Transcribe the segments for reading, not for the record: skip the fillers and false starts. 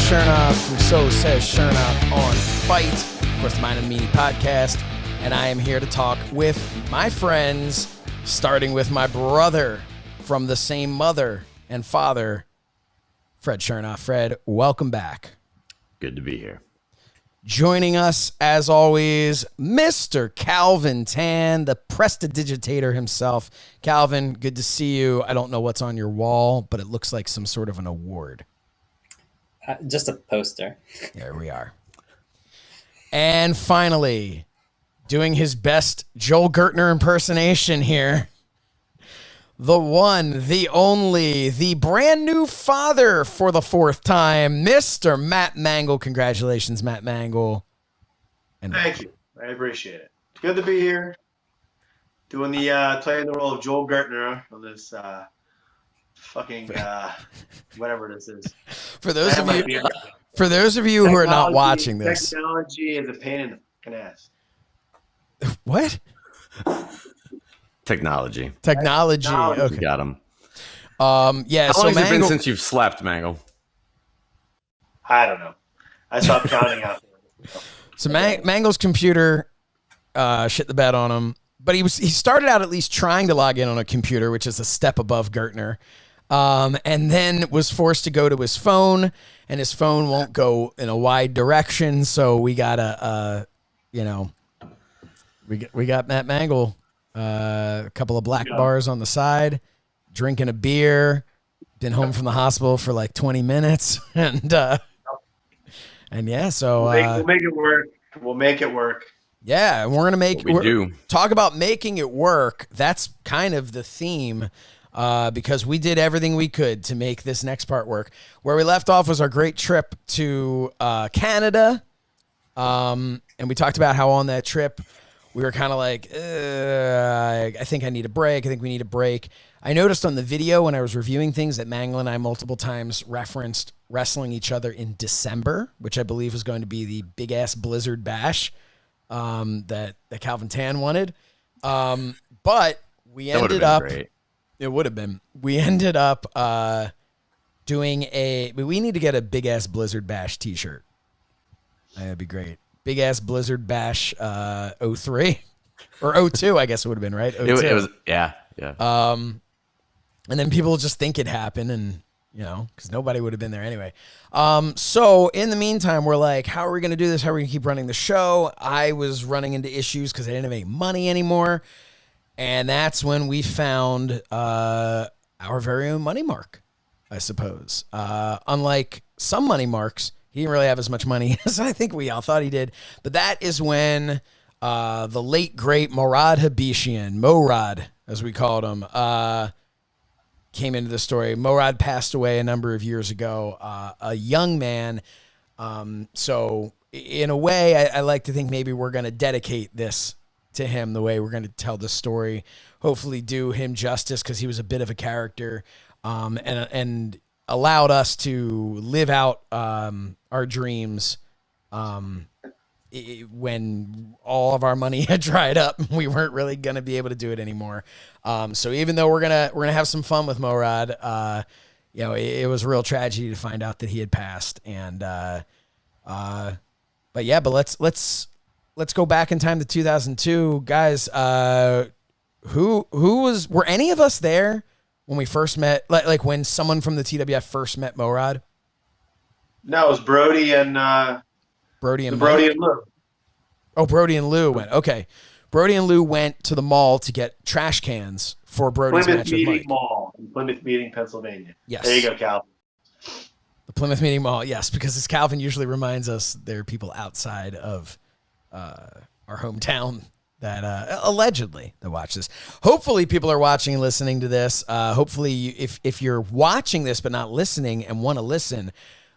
Shernoff from So Says Shernoff on FITE, of course, the Mine and Meanie podcast, and I am here to talk with my friends, starting with my brother from the same mother and father, Fred Shernoff. Fred, welcome back. Good to be here. Joining us, as always, Mr. Calvin Tan, the prestidigitator himself. Calvin, good to see you. I don't know what's on your wall, but it looks like some sort of an award. Just a poster. There we are. And finally, doing his best Joel Gertner impersonation here, the one, the only, the brand new father for the fourth time, Mr. Matt Mangol. Congratulations, Matt Mangol. And thank you. I appreciate it. It's good to be here. Doing the playing the role of Joel Gertner on this fucking whatever this is. For those of you who are not watching this, technology is a pain in the fucking ass. What? Technology. Okay. Got him. Yeah. How long has it been since you've slept, Mangol? I don't know. I stopped counting out. So Mangol's computer shit the bed on him, but he started out at least trying to log in on a computer, which is a step above Gertner, and then was forced to go to his phone, and his phone won't go in a wide direction, so we gotta, we got Matt Mangol. A couple of black bars on the side, drinking a beer, been home from the hospital for like 20 minutes. And yeah, so we'll make it work. We'll make it work. Yeah. And we're going to talk about making it work. That's kind of the theme, because we did everything we could to make this next part work. Where we left off was our great trip to Canada. And we talked about how on that trip, we were kind of like, I think I need a break. I think we need a break. I noticed on the video when I was reviewing things that Mangol and I multiple times referenced wrestling each other in December, which I believe was going to be the big-ass Blizzard Bash that Calvin Tan wanted. But we ended up... Great. It would have been. We ended up doing we need to get a big-ass Blizzard Bash t-shirt. That'd be great. Big ass Blizzard Bash 03 or 02, I guess it would have been, right? 02. It was, yeah. And then people just think it happened, and because nobody would have been there anyway. So in the meantime, we're like, how are we going to do this? How are we going to keep running the show? I was running into issues because I didn't have any money anymore, and that's when we found our very own Money Mark, I suppose. Unlike some Money Marks, he didn't really have as much money as I think we all thought he did. But that is when the late, great Morad Habishian, Morad, as we called him, came into the story. Morad passed away a number of years ago, a young man. So in a way, I like to think maybe we're going to dedicate this to him the way we're going to tell the story. Hopefully do him justice, because he was a bit of a character, and allowed us to live out our dreams when all of our money had dried up and we weren't really going to be able to do it anymore. So even though we're gonna have some fun with Morad, it was a real tragedy to find out that he had passed. And but let's go back in time to 2002, guys. Were any of us there when we first met, like when someone from the TWF first met Morad? No, it was Brody and Lou. Oh, Brody and Lou went. Okay. Brody and Lou went to the mall to get trash cans for Brody's match with Mike. Mall in Plymouth Meeting, Pennsylvania. Yes. There you go, Calvin. The Plymouth Meeting Mall, yes, because as Calvin usually reminds us, there are people outside of our hometown that allegedly that watch this. Hopefully people are watching and listening to this. Hopefully if you're watching this but not listening and want to listen,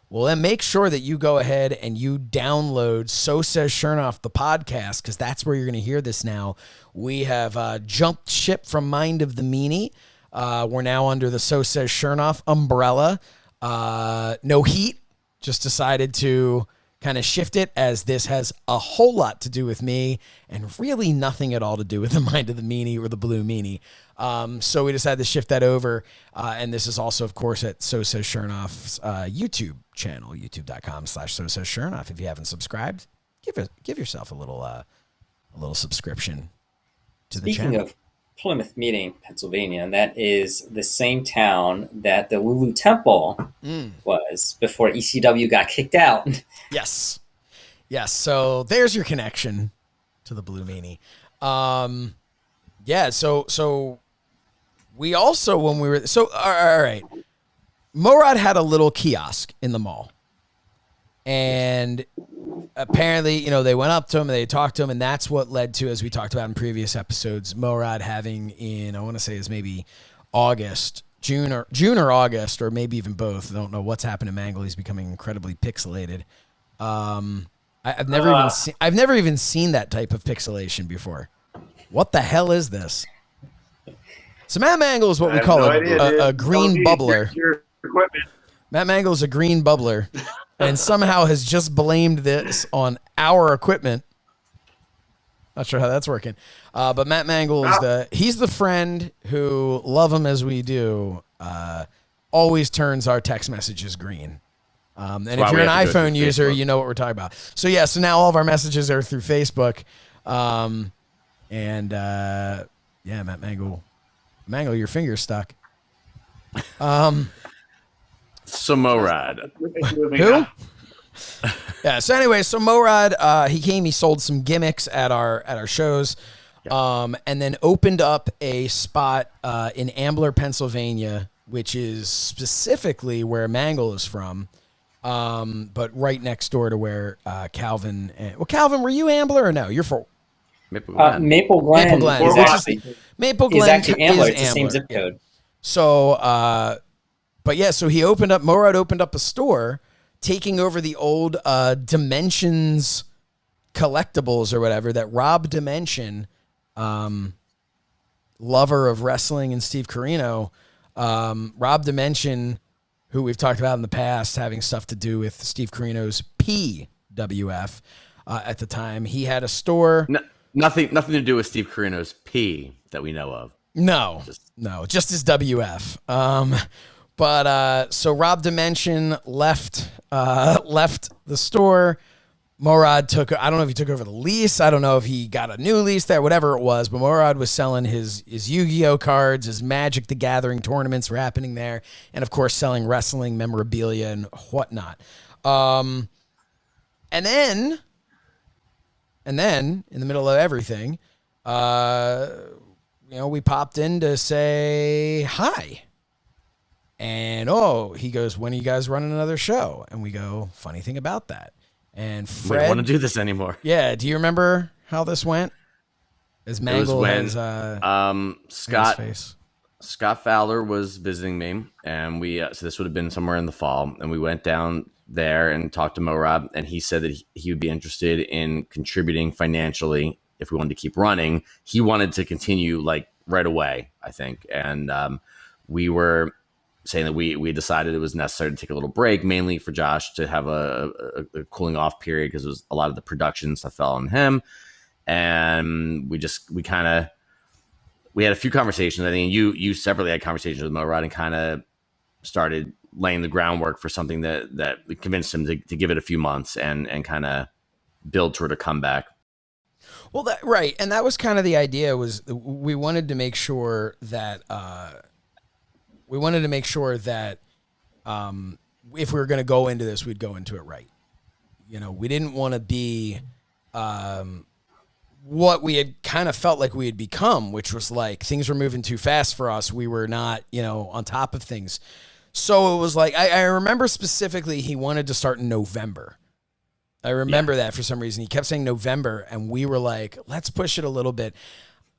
well, then make sure that you go ahead and you download So Says Shernoff, the podcast, because that's where you're going to hear this now. We have jumped ship from Mind of the Meanie. We're now under the So Says Shernoff umbrella. No Heat just decided to kind of shift it, as this has a whole lot to do with me and really nothing at all to do with the Mind of the Meanie or the Blue Meanie. So we decided to shift that over. And this is also, of course, at So Says Shernoff's YouTube channel, youtube.com/So Says Shernoff. If you haven't subscribed, give yourself a little subscription to the channel. Speaking of Plymouth Meeting, Pennsylvania, and that is the same town that the Lulu Temple was before ECW got kicked out. Yes. So there's your connection to the Blue Meanie. Yeah. So we also, when we were, all right, Morad had a little kiosk in the mall, and apparently, they went up to him and they talked to him, and that's what led to, as we talked about in previous episodes, Morad having in, I want to say it's maybe June or August, or maybe even both. I don't know what's happened to Mangol. He's becoming incredibly pixelated. I've never even seen that type of pixelation before. What the hell is this? So Matt Mangol is what we call a green bubbler. Your equipment. Matt Mangol is a green bubbler, and somehow has just blamed this on our equipment. Not sure how that's working. But Matt Mangol is he's the friend who, love him as we do, always turns our text messages green. And if you're an iPhone user, you know what we're talking about. So now all of our messages are through Facebook. Matt Mangol, your finger's stuck. So Morad. Who? Yeah. So anyway, Morad, he came. He sold some gimmicks at our shows, and then opened up a spot in Ambler, Pennsylvania, which is specifically where Mangol is from, but right next door to where Calvin. Calvin, were you Ambler or no? You're for Maple Glen. Maple Glen is actually Ambler. It's the same zip code. So, so Morad opened up a store, taking over the old Dimensions collectibles or whatever that Rob Dimension, lover of wrestling, and Steve Corino, Rob Dimension, who we've talked about in the past, having stuff to do with Steve Corino's PWF at the time. He had a store. Nothing to do with Steve Corino's P that we know of. No, just his WF. So Rob Dimension left the store. Morad I don't know if he took over the lease. I don't know if he got a new lease there, whatever it was, but Morad was selling his Yu-Gi-Oh cards, his Magic the Gathering tournaments were happening there, and of course selling wrestling memorabilia and whatnot. And then in the middle of everything, we popped in to say hi. And, he goes, when are you guys running another show? And we go, funny thing about that. And Fred. We don't want to do this anymore. Yeah. Do you remember how this went? As Mangol has Scott Fowler was visiting me, and so this would have been somewhere in the fall, and we went down there and talked to Morad, and he said that he would be interested in contributing financially if we wanted to keep running. He wanted to continue right away, I think. And we were saying that we decided it was necessary to take a little break, mainly for Josh to have a cooling off period, because it was a lot of the production stuff fell on him. And we had a few conversations. I think you separately had conversations with Morad and kind of started laying the groundwork for something that convinced him to give it a few months and kind of build toward a comeback. Well, right. And that was kind of the idea, was we wanted to make sure that if we were going to go into this, we'd go into it right. We didn't want to be what we had kind of felt like we had become, which was like things were moving too fast for us. We were not, on top of things. So it was like, I remember specifically he wanted to start in November. I remember that for some reason. He kept saying November, and we were like, let's push it a little bit.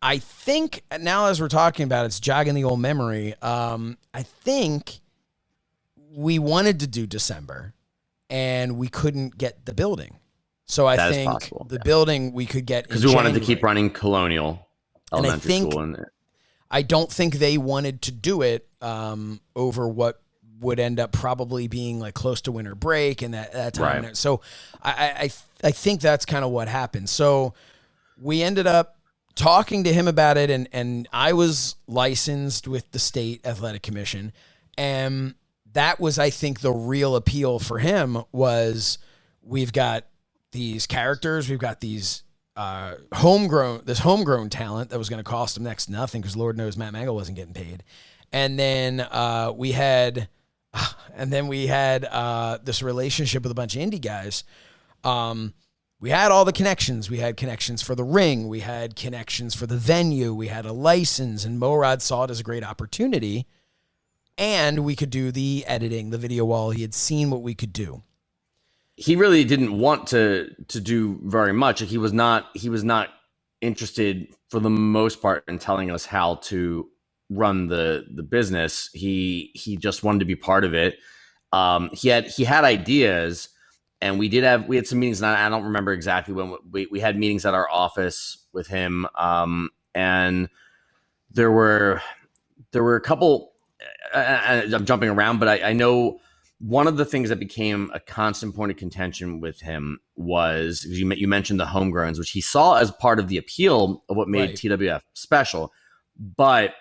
I think now, as we're talking about it, it's jogging the old memory. I think we wanted to do December, and we couldn't get the building. So I think the building we could get because we wanted to keep running Colonial Elementary School. I don't think they wanted to do it over what would end up probably being like close to winter break and that time. Right. So I think that's kind of what happened. So we ended up talking to him about it, and I was licensed with the state athletic commission, and that was, I think, the real appeal for him was we've got these characters, we've got these homegrown talent that was going to cost him next to nothing because Lord knows Matt Mangol wasn't getting paid. And then we had this relationship with a bunch of indie guys. We had all the connections. We had connections for the ring. We had connections for the venue. We had a license, and Morad saw it as a great opportunity. And we could do the editing, the video wall. He had seen what we could do. He really didn't want to do very much. He was not interested for the most part in telling us how to run the business. He just wanted to be part of it. He had ideas, and we had some meetings. And I don't remember exactly when we had meetings at our office with him. And there were a couple. I'm jumping around, but I know one of the things that became a constant point of contention with him was you mentioned the homegrowns, which he saw as part of the appeal of what made TWF special, but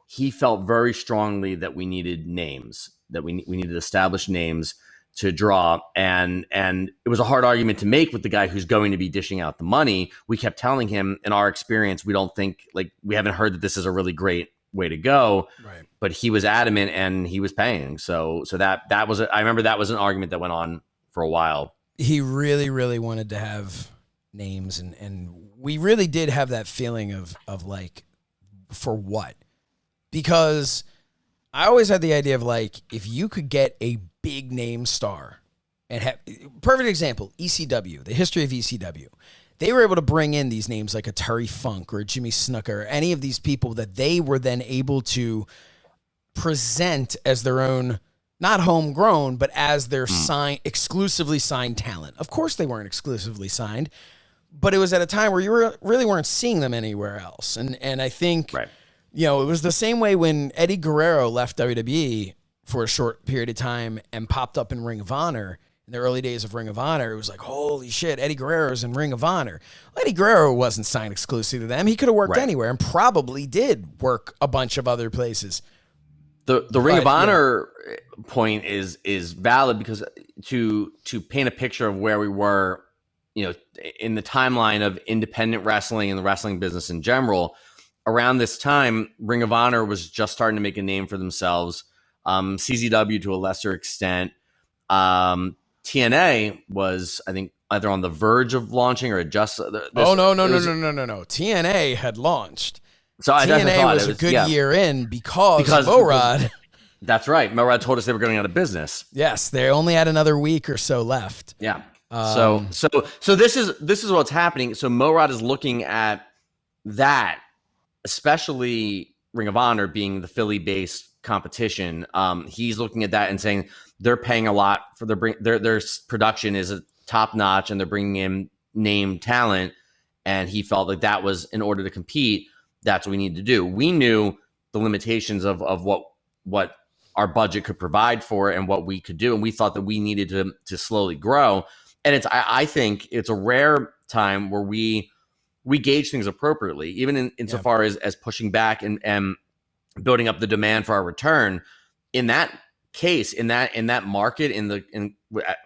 he felt very strongly that we needed names, that we needed established names to draw, and it was a hard argument to make with the guy who's going to be dishing out the money. We kept telling him, in our experience, we don't think, like, we haven't heard that this is a really great way to go, right? But he was adamant, and he was paying. So that was I remember that was an argument that went on for a while. He really, really wanted to have names, and we really did have that feeling of like, for what? Because I always had the idea of like, if you could get a big name star and have perfect example, ECW, the history of ECW. They were able to bring in these names like a Terry Funk or a Jimmy Snuka, or any of these people that they were then able to present as their own, not homegrown, but as their exclusively signed talent. Of course they weren't exclusively signed, but it was at a time where you really weren't seeing them anywhere else. And I think, you know, it was the same way when Eddie Guerrero left WWE for a short period of time and popped up in Ring of Honor. In the early days of Ring of Honor, it was like, holy shit, Eddie Guerrero's in Ring of Honor. Well, Eddie Guerrero wasn't signed exclusively to them. He could have worked anywhere, and probably did work a bunch of other places. The Ring of Honor point is valid, because to paint a picture of where we were, you know, in the timeline of independent wrestling and the wrestling business in general, around this time, Ring of Honor was just starting to make a name for themselves. CZW to a lesser extent. TNA was, I think, either on the verge of launching or just. No. TNA had launched. So TNA was a good year in because Morad. That's right. Morad told us they were going out of business. Yes, they only had another week or so left. Yeah. So this is what's happening. So Morad is looking at that, especially Ring of Honor being the Philly-based competition. He's looking at that and saying, they're paying a lot for their production is top notch, and they're bringing in name talent. And he felt like that was, in order to compete, that's what we need to do. We knew the limitations of what our budget could provide for and what we could do, and we thought that we needed to slowly grow. And I think it's a rare time where we gauge things appropriately, even insofar as pushing back and building up the demand for our return. In that case, in that market, in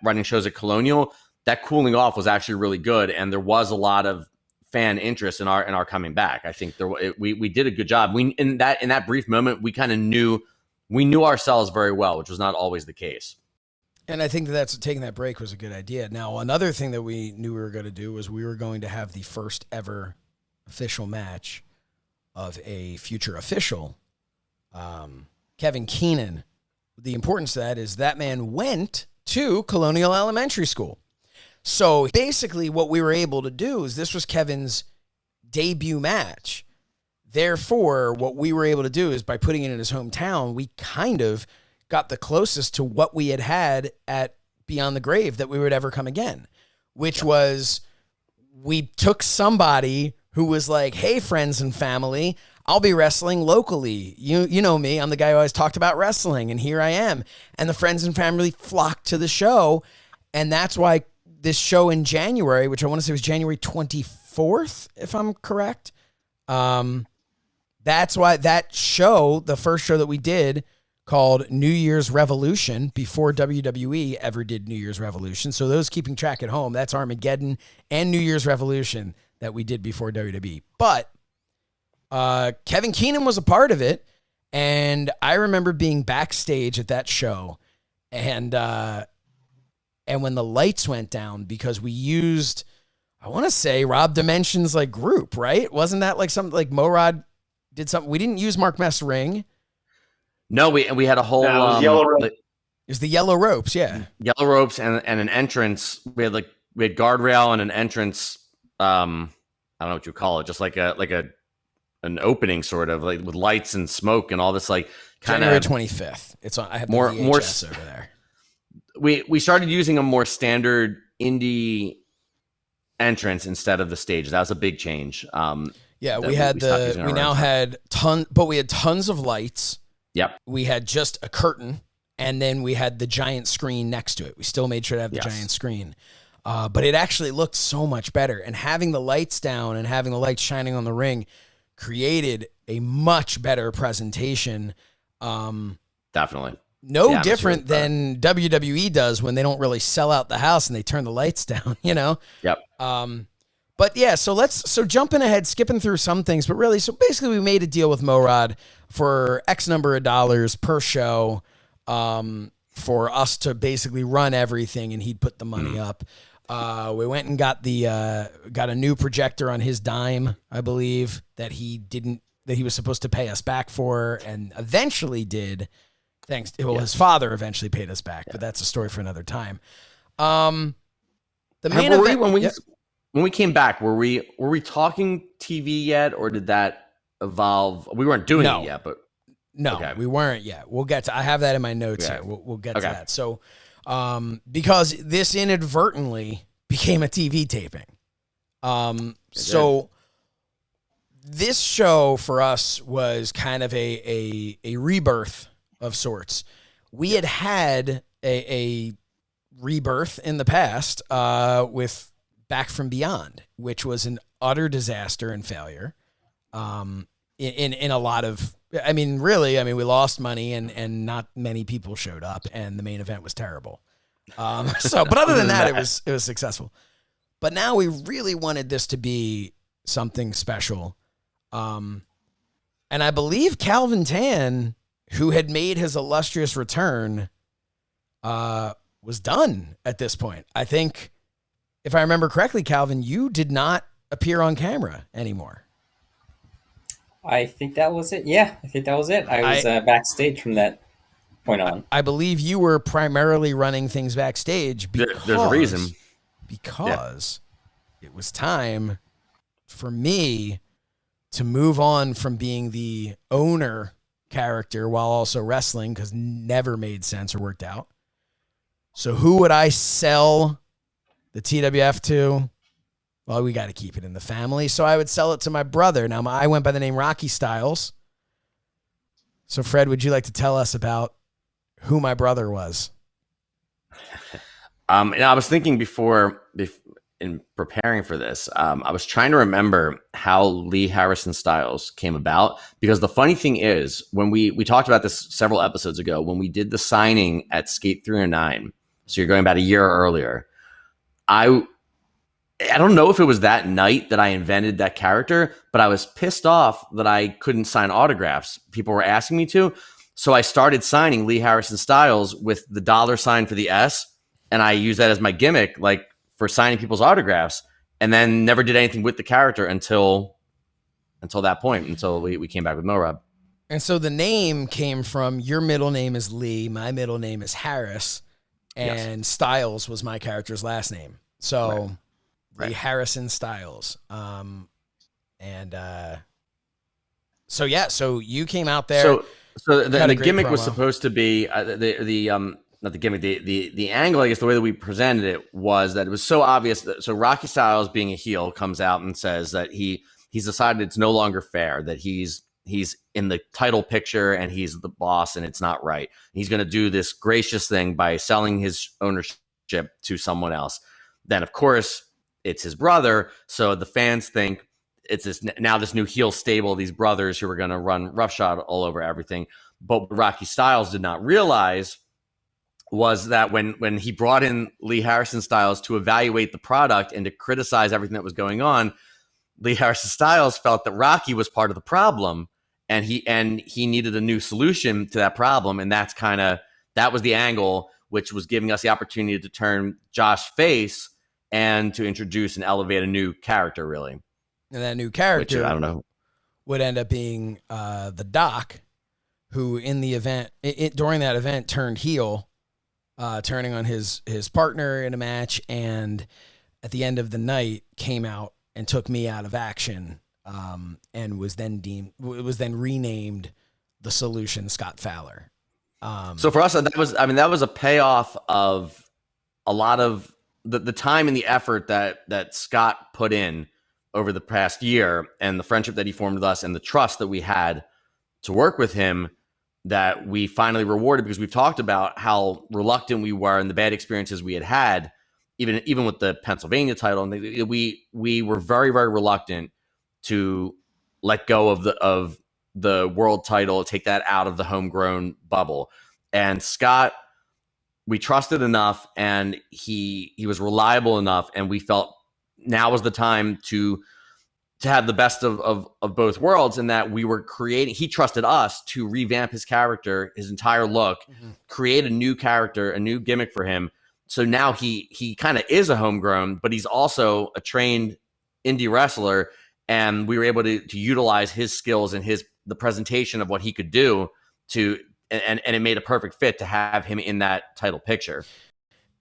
running shows at Colonial, that cooling off was actually really good, and there was a lot of fan interest in our coming back. I think we did a good job. In that brief moment, we kind of knew ourselves very well, which was not always the case. And I think that's taking that break was a good idea. Now, another thing that we knew we were going to do was we were going to have the first ever official match of a future official, Kevin Keenan. The importance of that is that man went to Colonial Elementary School. So basically what we were able to do is this was Kevin's debut match. Therefore, what we were able to do is by putting it in his hometown, we kind of got the closest to what we had at Beyond the Grave that we would ever come again, which was we took somebody who was like, hey, friends and family, I'll be wrestling locally. You know me. I'm the guy who always talked about wrestling, and here I am. And the friends and family flocked to the show, and that's why this show in January, which I want to say was January 24th, if I'm correct. That's why that show, the first show that we did, called New Year's Revolution, before WWE ever did New Year's Revolution. So those keeping track at home, that's Armageddon and New Year's Revolution that we did before WWE. But Kevin Keenan was a part of it, and I remember being backstage at that show, and when the lights went down, because we used, I want to say, Rob Dimension's like group, right? Wasn't that like something like Morad did something? We didn't use Mark Mess ring. No, we had a whole yellow rope. It was the yellow ropes, yeah. Yellow ropes and an entrance. We had guardrail and an entrance. I don't know what you call it, just like an opening sort of, like with lights and smoke and all this, like kind of. January 25th. It's on. I have more the VHS over there. We started using a more standard indie entrance instead of the stage. That was a big change. Yeah, we had we now had we had tons of lights. Yep. We had just a curtain, and then we had the giant screen next to it. We still made sure to have the giant screen. But it actually looked so much better. And having the lights down and having the lights shining on the ring created a much better presentation. Definitely. No different than WWE does when they don't really sell out the house and they turn the lights down, you know? Yep. But yeah, so jumping ahead, skipping through some things, but really, so basically we made a deal with Morad for X number of dollars per show, for us to basically run everything, and he'd put the money up. We went and got a new projector on his dime, I believe, that he was supposed to pay us back for, and eventually did. His father eventually paid us back, but that's a story for another time. The main event, when we came back, were we talking TV yet, or did that evolve? We weren't doing it yet, but no, we weren't yet. We'll get to. I have that in my notes here. We'll get to that. So, because this inadvertently became a TV taping, so this show for us was kind of a rebirth of sorts. We had a rebirth in the past with Back from Beyond, which was an utter disaster and failure. In a lot of, we lost money and not many people showed up, and the main event was terrible. But other than that, it was successful. But now we really wanted this to be something special. And I believe Calvin Tan, who had made his illustrious return, was done at this point. I think, if I remember correctly, Calvin, you did not appear on camera anymore. I think that was it. Yeah, I think that was it. I was backstage from that point on. I believe you were primarily running things backstage because, there's a reason. Because it was time for me to move on from being the owner character while also wrestling, because never made sense or worked out. So who would I sell the TWF to? Well, we got to keep it in the family. So I would sell it to my brother. Now, I went by the name Rocky Styles. So Fred, would you like to tell us about who my brother was? I was thinking before in preparing for this, I was trying to remember how Lee Harrison Styles came about, because the funny thing is, when we talked about this several episodes ago, when we did the signing at Skate 309, so you're going about a year earlier, I don't know if it was that night that I invented that character, but I was pissed off that I couldn't sign autographs. People were asking me to. So I started signing Lee Harrison Styles with the $sign for the S, and I used that as my gimmick, like for signing people's autographs, and then never did anything with the character until that point, until we came back with Morab. And so the name came from, your middle name is Lee, my middle name is Harris, and Styles was my character's last name. So Lee Harrison Styles. So you came out there. So the gimmick was supposed to be not the gimmick, the angle, I guess the way that we presented it was that it was so obvious that, so Rocky Styles, being a heel, comes out and says that he's decided it's no longer fair, that he's he's in the title picture and he's the boss, and it's not right. He's going to do this gracious thing by selling his ownership to someone else. Then, of course, it's his brother. So the fans think it's this new heel stable, these brothers who are going to run roughshod all over everything. But what Rocky Styles did not realize was that when he brought in Lee Harrison Styles to evaluate the product and to criticize everything that was going on, Lee Harrison Styles felt that Rocky was part of the problem, and he needed a new solution to that problem. And that was the angle, which was giving us the opportunity to turn Josh face and to introduce and elevate a new character, really. And that new character, which, I don't know, would end up being the Doc, who in the event, during that event, turned heel, turning on his partner in a match, and at the end of the night came out and took me out of action, and was then renamed the Solution, Scott Fowler. So for us, that was a payoff of a lot of the time and the effort that Scott put in over the past year, and the friendship that he formed with us, and the trust that we had to work with him, that we finally rewarded, because we've talked about how reluctant we were and the bad experiences we had, even with the Pennsylvania title. And we were very, very reluctant to let go of the world title, take that out of the homegrown bubble. And Scott, we trusted enough, and he was reliable enough, and we felt now was the time to have the best of both worlds, in that we were creating, he trusted us to revamp his character, his entire look, create a new character, a new gimmick for him. So now he kind of is a homegrown, but he's also a trained indie wrestler, and we were able to utilize his skills and the presentation of what he could do and it made a perfect fit to have him in that title picture.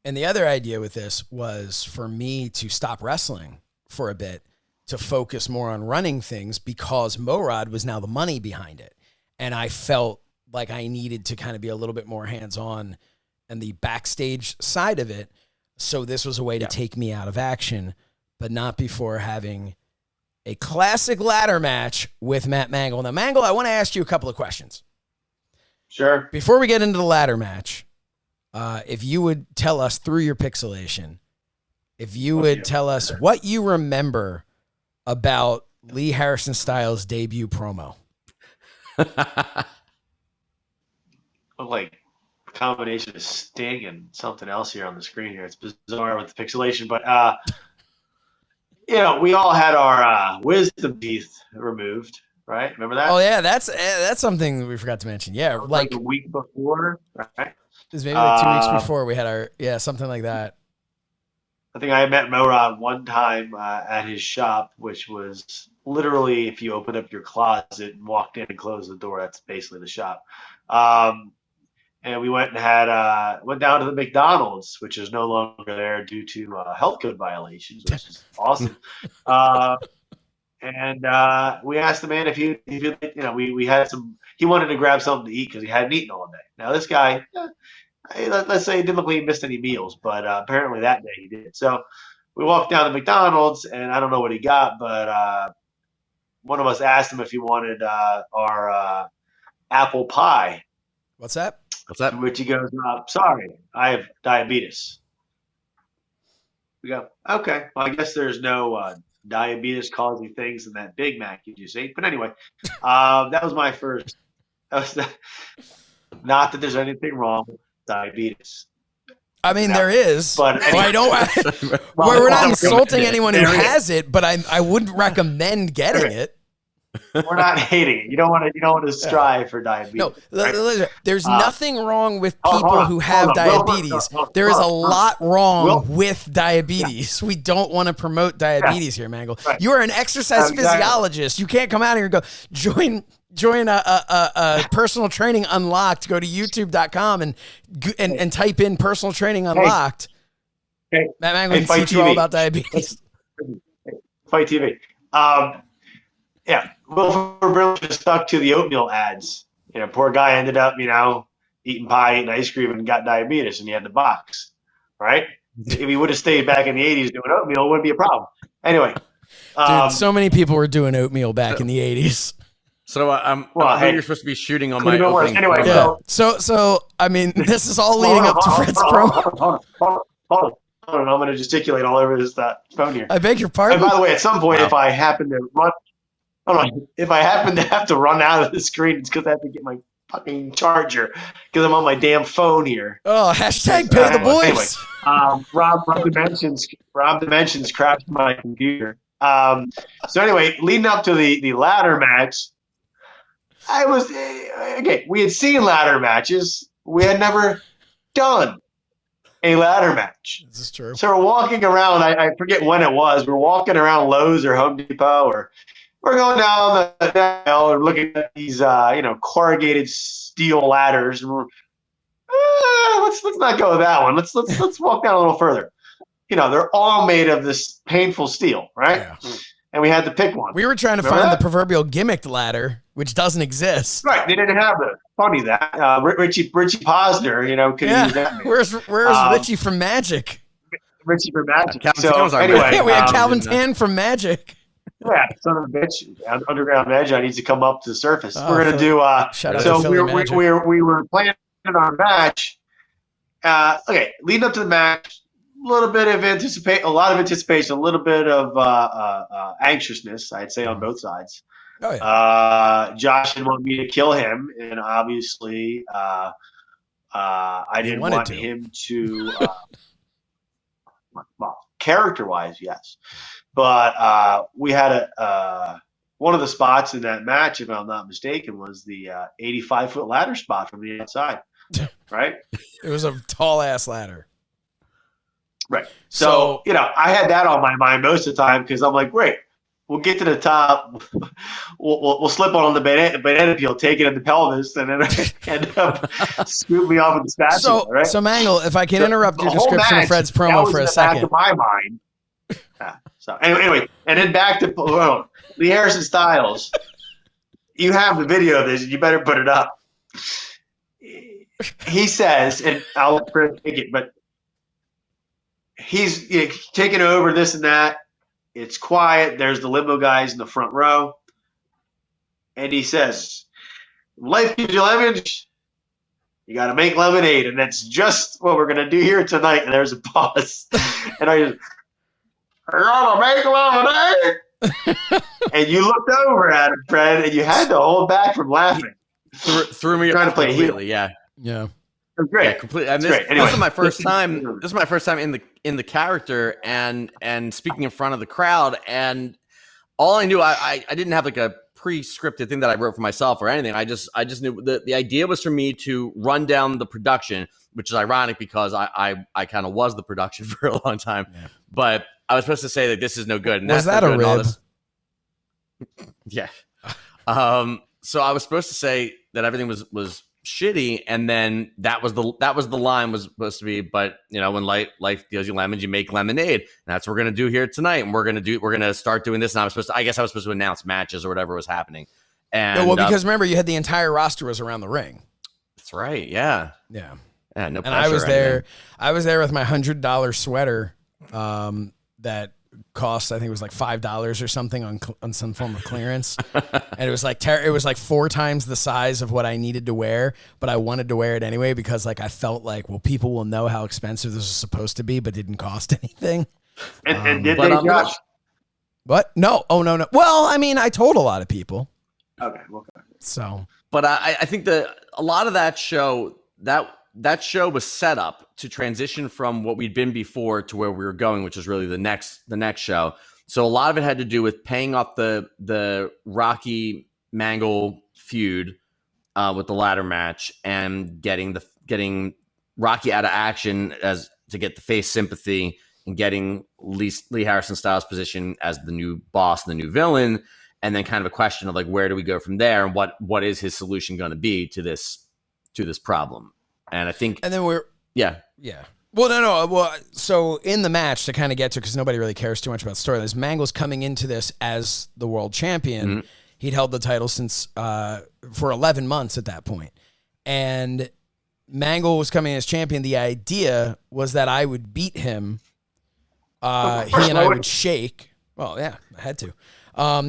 And the other idea with this was for me to stop wrestling for a bit, to focus more on running things, because Morad was now the money behind it. And I felt like I needed to kind of be a little bit more hands-on and the backstage side of it. So this was a way to take me out of action, but not before having a classic ladder match with Matt Mangol. Now, Mangol, I want to ask you a couple of questions. Sure. Before we get into the ladder match, if you would tell us through your pixelation, if you would tell us what you remember about Lee Harrison Styles' debut promo. Like a combination of Sting and something else here on the screen here. It's bizarre with the pixelation, but we all had our wisdom teeth removed, right? Remember that? Oh yeah, that's something we forgot to mention. Yeah, like a week before, right? It was maybe like 2 weeks before we had our something like that. I think I met Morad one time at his shop, which was literally, if you opened up your closet and walked in and closed the door, that's basically the shop. And we went and went down to the McDonald's, which is no longer there due to health code violations, which is awesome. And we asked the man if he we had some. He wanted to grab something to eat because he hadn't eaten all day. Now this guy. Let's say he didn't look like he missed any meals, but apparently that day he did. So we walked down to McDonald's, and I don't know what he got, but one of us asked him if he wanted our apple pie. What's that? To which he goes, sorry, I have diabetes. We go, okay, well, I guess there's no diabetes-causing things in that Big Mac you just ate. But anyway, that was my first. Not that there's anything wrong with diabetes. I mean, there is, but I don't. We're not insulting anyone who has it, but I wouldn't recommend getting it. We're not hating it. You don't want to strive for diabetes. No, right? There's nothing wrong with people who have diabetes. There is a lot wrong with diabetes. We don't want to promote diabetes here, Mangol. Right. You are an exercise physiologist. You can't come out here and go join a personal training unlocked. Go to youtube.com and type in personal training unlocked. Hey, Matt Mangol can teach you all about diabetes. FITE TV. Yeah, well, we're really just stuck to the oatmeal ads. Poor guy ended up, eating pie, eating ice cream, and got diabetes, and he had the box, right? If he would have stayed back in the 80s doing oatmeal, it wouldn't be a problem. Anyway. Dude, so many people were doing oatmeal back in the 80s. So Well, I hey, think you're supposed to be shooting on my could've been worse. opening. Anyway, promo. Yeah. So I mean, this is all leading up to Fred's promo. Hold on. I'm going to gesticulate all over this phone here. I beg your And pardon. by the way, at some point, Wow. if I happen to run, hold on, if I happen to have to run out of the screen, it's because I have to get my fucking charger because I'm on my damn phone here. Oh, hashtag pay the boys. Anyway, Rob Dimensions crashed my computer. So anyway, leading up to the ladder match, we had seen ladder matches. We had never done a ladder match. This is true. So we're walking around. I forget when it was. We're walking around Lowe's or Home Depot, or we're going down the aisle and looking at these, corrugated steel ladders. And let's not go with that one. Let's walk down a little further. They're all made of this painful steel, right? Yeah. And we had to pick one. We were trying to Remember find that? the proverbial gimmicked ladder, which doesn't exist. Right, they didn't have it. Funny that Richie Posner, could use that. Where's Richie from Magic? Richie for Magic. Calvin So Tann's our anyway, Yeah, we had um, Calvin didn't Tan from Magic. yeah, son of a bitch, Underground Magic needs to come up to the surface. Oh, we're gonna Philly- do. shout out So to we Philly were, Magic. we were planning our match. Okay, leading up to the match, a lot of anticipation, a little bit of anxiousness, I'd say, on both sides. Oh yeah. Josh didn't want me to kill him, and obviously, I didn't wanted want to. him to. Well, character-wise, yes, but we had one of the spots in that match, if I'm not mistaken, was the 85-foot ladder spot from the outside, right? It was a tall ass ladder. Right. So, I had that on my mind most of the time because I'm like, great, we'll get to the top, we'll slip on the banana peel, take it in the pelvis, and then end up scoop me off with the spatula, right? So Mangol, if I can interrupt your The whole description of match, Fred's that promo was for in a the back second. of my mind. Yeah. So anyway, and then back to Lee Harrison Styles. You have the video of this, and you better put it up. He says, and I'll let Fred take it, but he's taking over this and that. It's quiet. There's the limo guys in the front row. And he says, life gives you lemons. You got to make lemonade. And that's just what we're going to do here tonight. And there's a pause. And I just, I got to make lemonade. And you looked over at him, Fred, and you had to hold back from laughing. Threw me Trying to off play completely. heel. Yeah. Yeah. It was great. Yeah, completely. And Great. Anyway. this is my first time. This is my first time in the character and speaking in front of the crowd. And all I knew, I didn't have like a pre-scripted thing that I wrote for myself or anything. I just knew the idea was for me to run down the production, which is ironic because I kind of was the production for a long time. Yeah. But I was supposed to say that this is no good. And Was that's that no a good and all rib? this- Yeah. So I was supposed to say that everything was shitty, and then that was the line was supposed to be. But when life deals you lemons, you make lemonade. And that's what we're gonna do here tonight. And we're gonna start doing this. And I guess I was supposed to announce matches or whatever was happening. And No, well, because remember, you had the entire roster was around the ring. that's right. Yeah. Yeah. Yeah. No. And I was there. I was there with my $100 sweater that cost, I think it was like $5 or something on some form of clearance. And it was like it was like 4 times the size of what I needed to wear, but I wanted to wear it anyway because like I felt like, well, people will know how expensive this was supposed to be, but didn't cost anything. And did but they, I'm Josh? What? No. Oh, no. Well, I mean, I told a lot of people. Okay. So But I think that a lot of that show that show was set up to transition from what we'd been before to where we were going, which is really the next show. So a lot of it had to do with paying off the Rocky Mangol feud with the ladder match and getting Rocky out of action as to get the face sympathy and getting Lee Harrison Styles' position as the new boss, the new villain, and then kind of a question of like where do we go from there and what is his solution going to be to this problem. And I think, and then yeah. Well, no. Well, so in the match to kind of get to, because nobody really cares too much about storylines, Mangol's coming into this as the world champion. Mm-hmm. He'd held the title since for 11 months at that point. And Mangol was coming as champion. The idea was that I would beat him. He and I would shake. Well, yeah, I had to.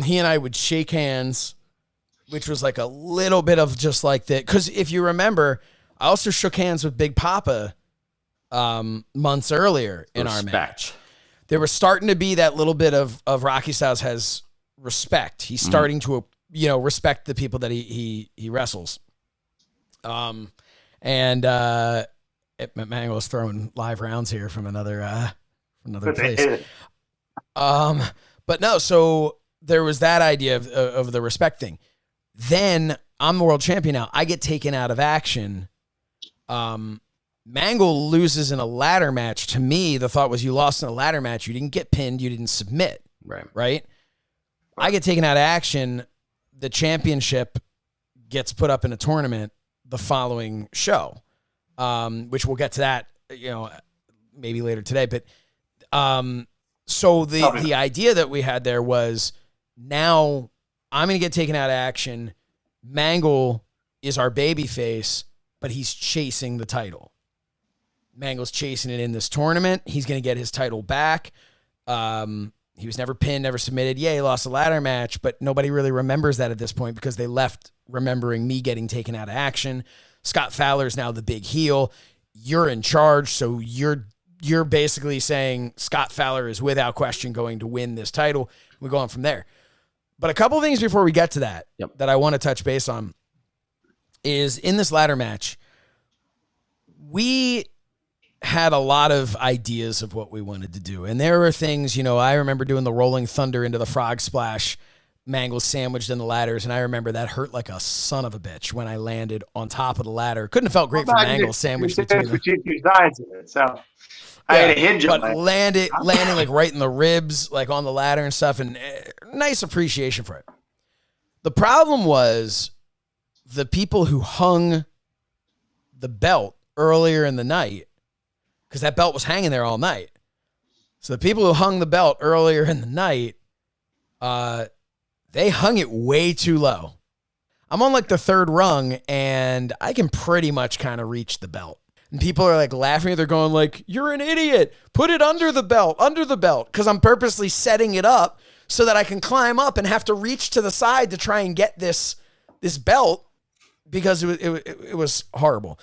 He and I would shake hands which was like a little bit of just like that. Because if you remember, I also shook hands with Big Papa months earlier in our match. There was starting to be that little bit of Rocky Styles has respect. He's starting to, respect the people that he wrestles. And Mangol is throwing live rounds here from another place. But no, so there was that idea of the respect thing. Then I'm the world champion now. I get taken out of action. Mangol loses in a ladder match. To me, the thought was you lost in a ladder match. You didn't get pinned. You didn't submit. Right? I get taken out of action. The championship gets put up in a tournament the following show, which we'll get to that, maybe later today. But so the idea that we had there was now I'm going to get taken out of action. Mangol is our baby face, but he's chasing the title. Mangol's chasing it in this tournament. He's going to get his title back. He was never pinned, never submitted. Yeah, he lost a ladder match, but nobody really remembers that at this point because they left remembering me getting taken out of action. Scott Fowler's now the big heel. You're in charge, so you're basically saying Scott Fowler is without question going to win this title. We go on from there. But a couple of things before we get to that that I want to touch base on is in this ladder match, we had a lot of ideas of what we wanted to do. And there were things, I remember doing the rolling thunder into the frog splash, Mangol sandwiched in the ladders, and I remember that hurt like a son of a bitch when I landed on top of the ladder. Couldn't have felt great for Mangol sandwiched between them. Two sides of it, so I had a hinge on it. Landing like right in the ribs, like on the ladder and stuff, and nice appreciation for it. The problem was the people who hung the belt earlier in the night, because that belt was hanging there all night. So the people who hung the belt earlier in the night, they hung it way too low. I'm on like the third rung, and I can pretty much kind of reach the belt. And people are like laughing. They're going like, "You're an idiot. Put it under the belt, because I'm purposely setting it up so that I can climb up and have to reach to the side to try and get this belt because it was horrible.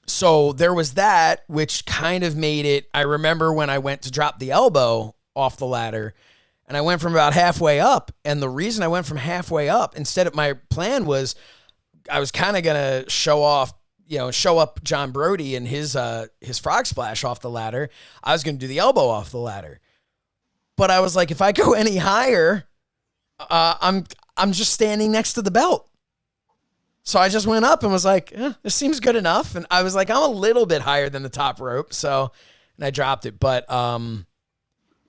So there was that, which kind of made it. I remember when I went to drop the elbow off the ladder, and I went from about halfway up. And the reason I went from halfway up, instead of my plan was, I was kind of gonna show up John Brody and his frog splash off the ladder. I was gonna do the elbow off the ladder, but I was like, if I go any higher, I'm just standing next to the belt. So I just went up and was like, this seems good enough. And I was like, I'm a little bit higher than the top rope. And I dropped it. But, and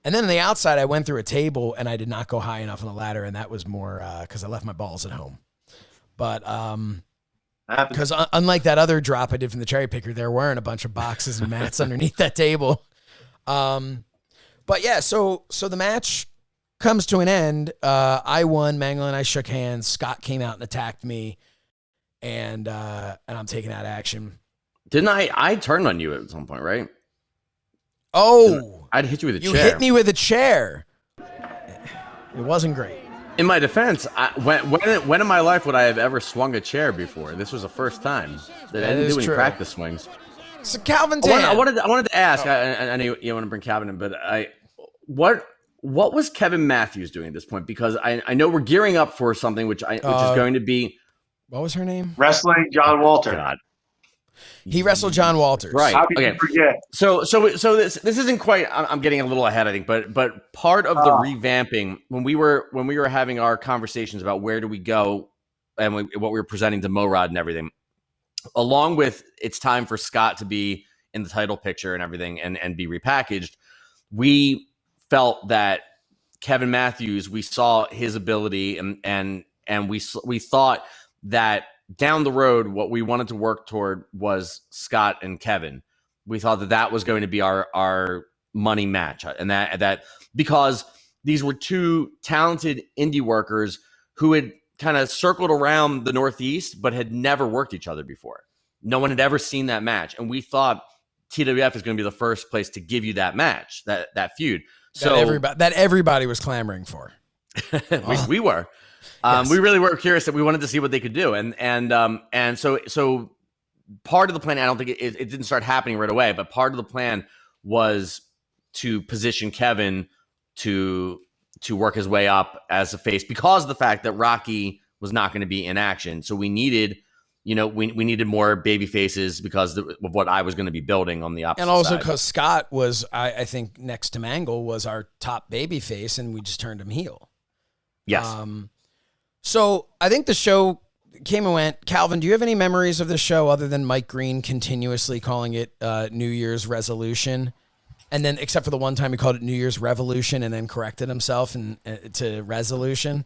then on the outside, I went through a table and I did not go high enough on the ladder. And that was more, cause I left my balls at home. But, because unlike that other drop I did from the cherry picker, there weren't a bunch of boxes and mats underneath that table. But yeah, so the match comes to an end. I won. Mangol and I shook hands. Scott came out and attacked me. And I'm taking out action. Didn't I turned on you at some point, right? Oh, I'd hit you with a chair. You hit me with a chair. It wasn't great. In my defense, when in my life would I have ever swung a chair before? This was the first time that I didn't do any practice swings. So Calvin Tan. I wanted to ask. I know you want to bring Calvin in, but what was Kevin Matthews doing at this point? Because I know we're gearing up for something which is going to be. What was her name? Wrestling John Walter. God. He wrestled John Walters. Right. How could you forget? So this isn't quite. I'm getting a little ahead, I think, but part of the revamping when we were having our conversations about where do we go and what we were presenting to Morad and everything, along with it's time for Scott to be in the title picture and everything and be repackaged, we felt that Kevin Matthews, we saw his ability and we thought that down the road, what we wanted to work toward was Scott and Kevin. We thought that was going to be our money match. And that because these were two talented indie workers who had kind of circled around the Northeast, but had never worked each other before. No one had ever seen that match. And we thought TWF is going to be the first place to give you that match, that feud. That everybody was clamoring for. we were. Yes. We really were curious that we wanted to see what they could do, and so part of the plan. I don't think it didn't start happening right away, but part of the plan was to position Kevin to work his way up as a face because of the fact that Rocky was not going to be in action. So we needed, we needed more baby faces because of what I was going to be building on the opposite And also side. because Scott was, I think, next to Mangol was our top baby face, and we just turned him heel. Yes. So I think the show came and went. Calvin, do you have any memories of the show other than Mike Green continuously calling it New Year's resolution? And then, except for the one time he called it New Year's Revolution and then corrected himself to resolution.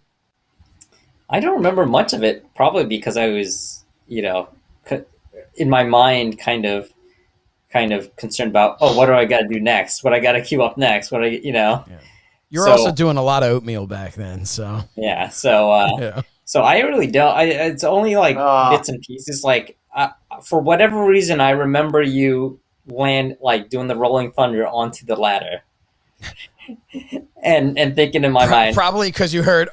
I don't remember much of it, probably because I was, in my mind, kind of concerned about, what do I got to do next? What I got to queue up next? Yeah. You were also doing a lot of oatmeal back then, so yeah. So I really don't. It's only like bits and pieces. Like for whatever reason, I remember you doing the rolling thunder onto the ladder, and thinking in my mind, probably because you heard,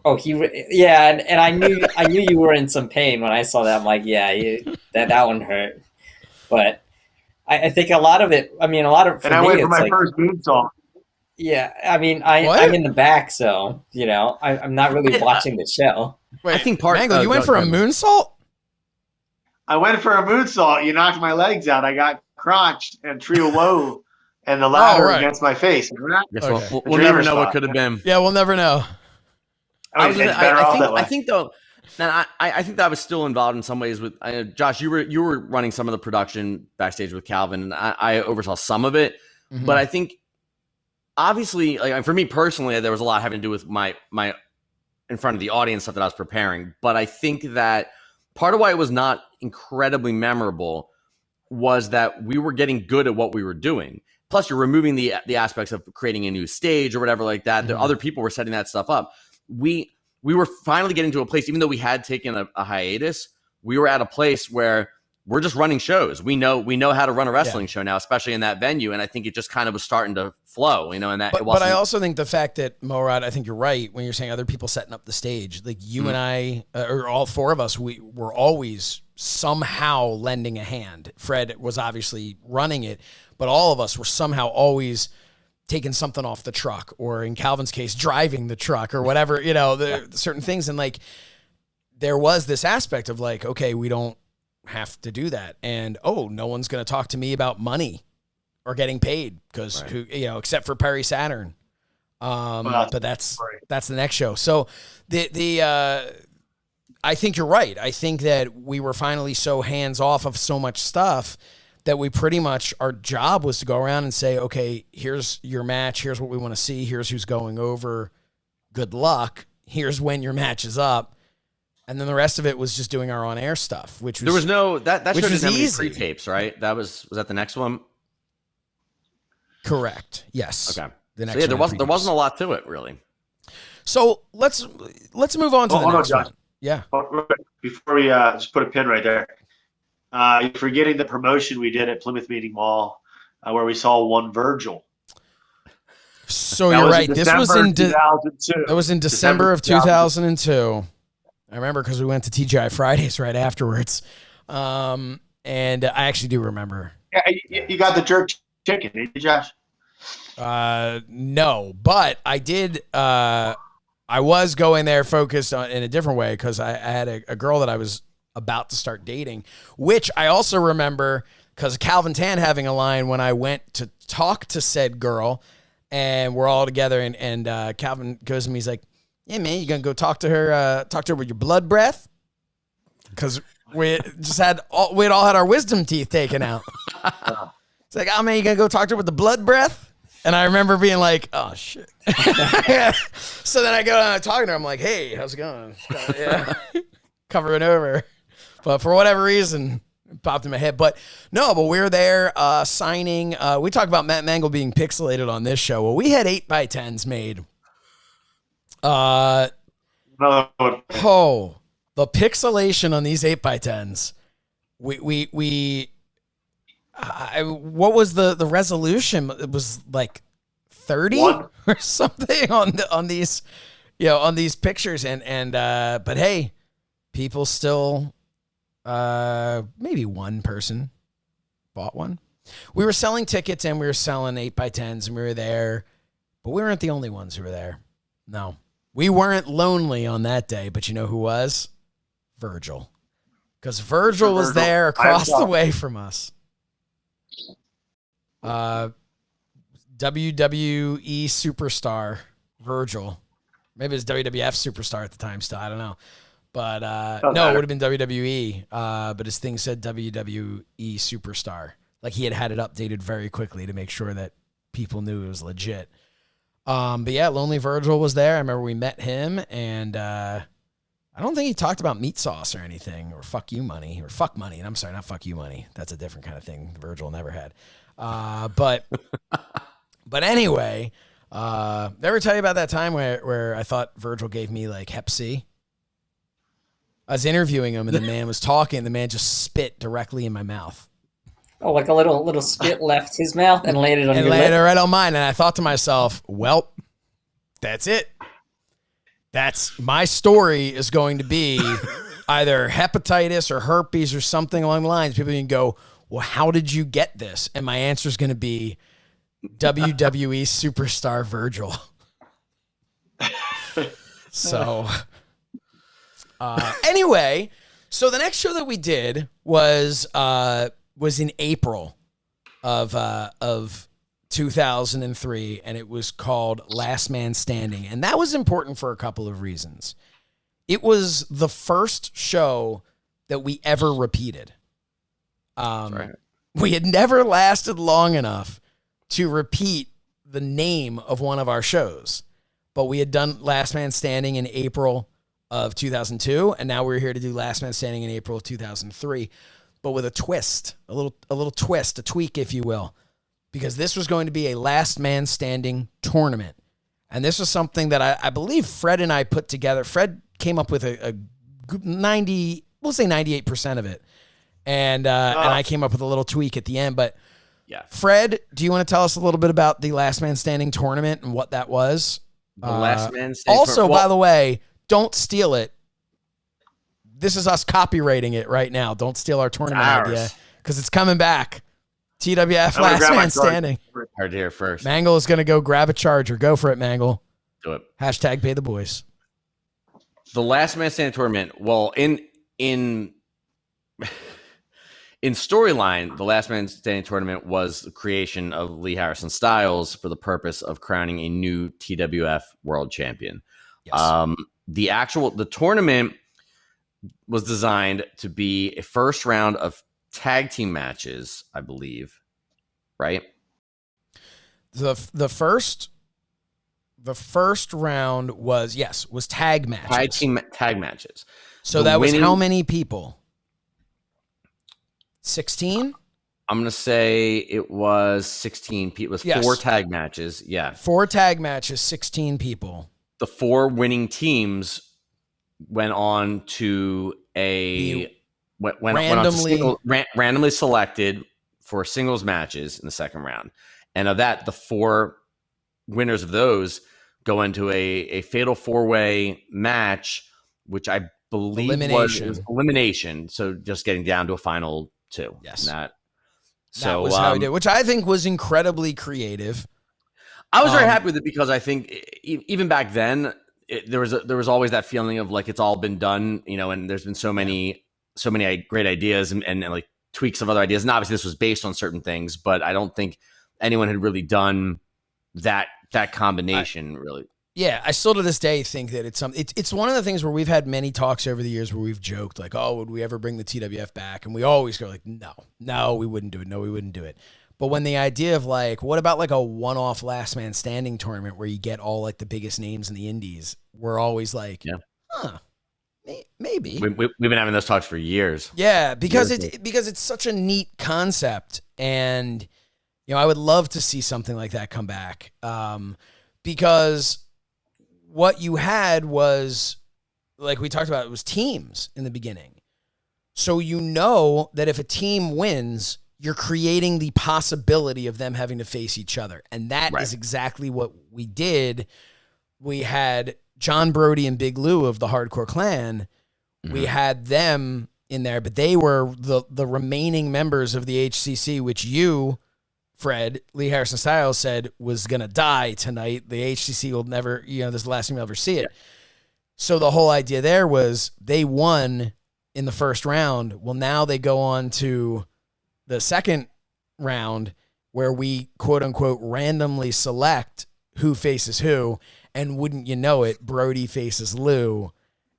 and I knew you were in some pain when I saw that. I'm like, that one hurt, but I think a lot of it. I mean, And I went for my first moonsault. Yeah, I mean, I'm in the back, so I'm not really watching the show. Wait, I think Mangol, you went for a moonsault? I went for a moonsault. You knocked my legs out. I got crunched and trio low and the ladder against my face. Yes, Okay. we'll never know what could have been. Yeah, we'll never know. I think though, and I think that I was still involved in some ways with Josh. You were running some of the production backstage with Calvin, and I oversaw some of it. Mm-hmm. But I think obviously, like for me personally, there was a lot having to do with my in front of the audience stuff that I was preparing. But I think that part of why it was not incredibly memorable was that we were getting good at what we were doing. Plus, you're removing the aspects of creating a new stage or whatever like that. Mm-hmm. Other people were setting that stuff up. We were finally getting to a place, even though we had taken a hiatus, we were at a place where we're just running shows. We know how to run a wrestling show now, especially in that venue. And I think it just kind of was starting to flow, and that it wasn't. But I also think the fact that Morad, I think you're right when you're saying other people setting up the stage. Like you and I, or all four of us, we were always somehow lending a hand. Fred was obviously running it, but all of us were somehow always taking something off the truck, or in Calvin's case, driving the truck or whatever, certain things. And like, there was this aspect of like, okay, we don't have to do that. And, no one's going to talk to me about money or getting paid because except for Perry Saturn. But that's the next show. So I think you're right. I think that we were finally so hands off of so much stuff that we pretty much, our job was to go around and say, okay, here's your match. Here's what we want to see. Here's who's going over. Good luck. Here's when your match is up. And then the rest of it was just doing our on-air stuff, which was... There was no... That show didn't have any easy. pre-tapes, right? Was that the next one? Correct. Yes. Okay. The next there wasn't a lot to it, really. So let's move on to the next one. Yeah. Before we just put a pin right there, you're forgetting the promotion we did at Plymouth Meeting Mall where we saw one Virgil. So you're right. This was in 2002. That was in December of 2002. I remember because we went to TGI Fridays right afterwards. And I actually do remember. Yeah, you got the jerk chicken, didn't you, Josh? No, but I did. I was going there focused on in a different way because I had a girl that I was about to start dating, which I also remember because Calvin Tan having a line when I went to talk to said girl, and we're all together, and Calvin goes to me, he's like, "Yeah, man, you gonna go talk to her with your blood breath?" Because we had all had our wisdom teeth taken out. It's like, "Oh man, you gonna go talk to her with the blood breath?" And I remember being like, "Oh shit." So then I go and I'm talking to her. I'm like, "Hey, how's it going?" Yeah, covering over. But for whatever reason, it popped in my head. But no, but we're there signing. We talk about Matt Mangol being pixelated on this show. Well, we had 8x10s made. The pixelation on these 8x10s. What was the resolution? It was like 30 or something on these. on these pictures but hey, people still, maybe one person bought one. We were selling tickets and we were selling 8x10s and we were there, but we weren't the only ones who were there. No, we weren't lonely on that day, but you know who was? Virgil. Because Virgil was there across the way from us. WWE superstar Virgil. Maybe it was WWF superstar at the time still. I don't know. But no, it would have been WWE. But his thing said WWE superstar. Like he had it updated very quickly to make sure that people knew it was legit. But yeah, Lonely Virgil was there. I remember we met him, and I don't think he talked about meat sauce or anything, or fuck you money, or fuck money. And I'm sorry, not fuck you money. That's a different kind of thing Virgil never had. But anyway, never tell you about that time where I thought Virgil gave me like Hep C. I was interviewing him, and the man was talking, and the man just spit directly in my mouth. Oh, like a little spit left his mouth and landed on your lip? And landed right on mine. And I thought to myself, well, that's it. That's my story is going to be either hepatitis or herpes or something along the lines. People can go, well, how did you get this? And my answer is going to be WWE superstar Virgil. So anyway, so the next show that we did was in April of 2003, and it was called Last Man Standing. And that was important for a couple of reasons. It was the first show that we ever repeated. That's right. We had never lasted long enough to repeat the name of one of our shows, but we had done Last Man Standing in April of 2002, and now we're here to do Last Man Standing in April of 2003. But with a twist, a little twist, a tweak, if you will, because this was going to be a last man standing tournament. And this was something that I believe Fred and I put together. Fred came up with a 90, we'll say 98% of it. And I came up with a little tweak at the end. But yeah, Fred, do you want to tell us a little bit about the last man standing tournament and what that was? The last man standing also, by the way, don't steal it. This is us copywriting it right now. Don't steal our tournament idea because it's coming back. TWF Last Man Standing. Heard here first. Mangol is going to go grab a charger. Go for it, Mangol. Do it. Hashtag pay the boys. The Last Man Standing tournament. Well, in storyline, the Last Man Standing tournament was the creation of Lee Harrison Styles for the purpose of crowning a new TWF World Champion. Yes. The tournament was designed to be a first round of tag team matches, I believe, right? The first round was tag matches. Tag matches. So that was how many people? 16? I'm going to say it was 16 people. It was 4 tag matches. Yeah. 4 tag matches, 16 people. The 4 winning teams went on to randomly selected for singles matches in the second round. And of that, the 4 winners of those go into a fatal 4-way match, which I believe was elimination. So just getting down to a final 2. Yes. That was how we did, which I think was incredibly creative. I was very happy with it because I think even back then, there was always that feeling of like it's all been done, and there's been so many great ideas and like tweaks of other ideas. And obviously this was based on certain things, but I don't think anyone had really done that combination really. Yeah, I still to this day think that it's one of the things where we've had many talks over the years where we've joked like, oh, would we ever bring the TWF back? And we always go like, no, we wouldn't do it. No, we wouldn't do it. But when the idea of like, what about like a one-off last man standing tournament where you get all like the biggest names in the indies, we're always like, maybe. We've been having those talks for years. Yeah, because it's such a neat concept, and I would love to see something like that come back. Because what you had was, like we talked about, it was teams in the beginning. So that if a team wins, you're creating the possibility of them having to face each other. And that is exactly what we did. We had John Brody and Big Lou of the Hardcore Clan, we had them in there, but they were the remaining members of the HCC, which you, Fred, Lee Harrison Styles, said was going to die tonight. The HCC will never, this is the last time you'll ever see it. Yeah. So the whole idea there was they won in the first round. Well, now they go on to the second round where we, quote unquote, randomly select who faces who. And wouldn't you know it, Brody faces Lou.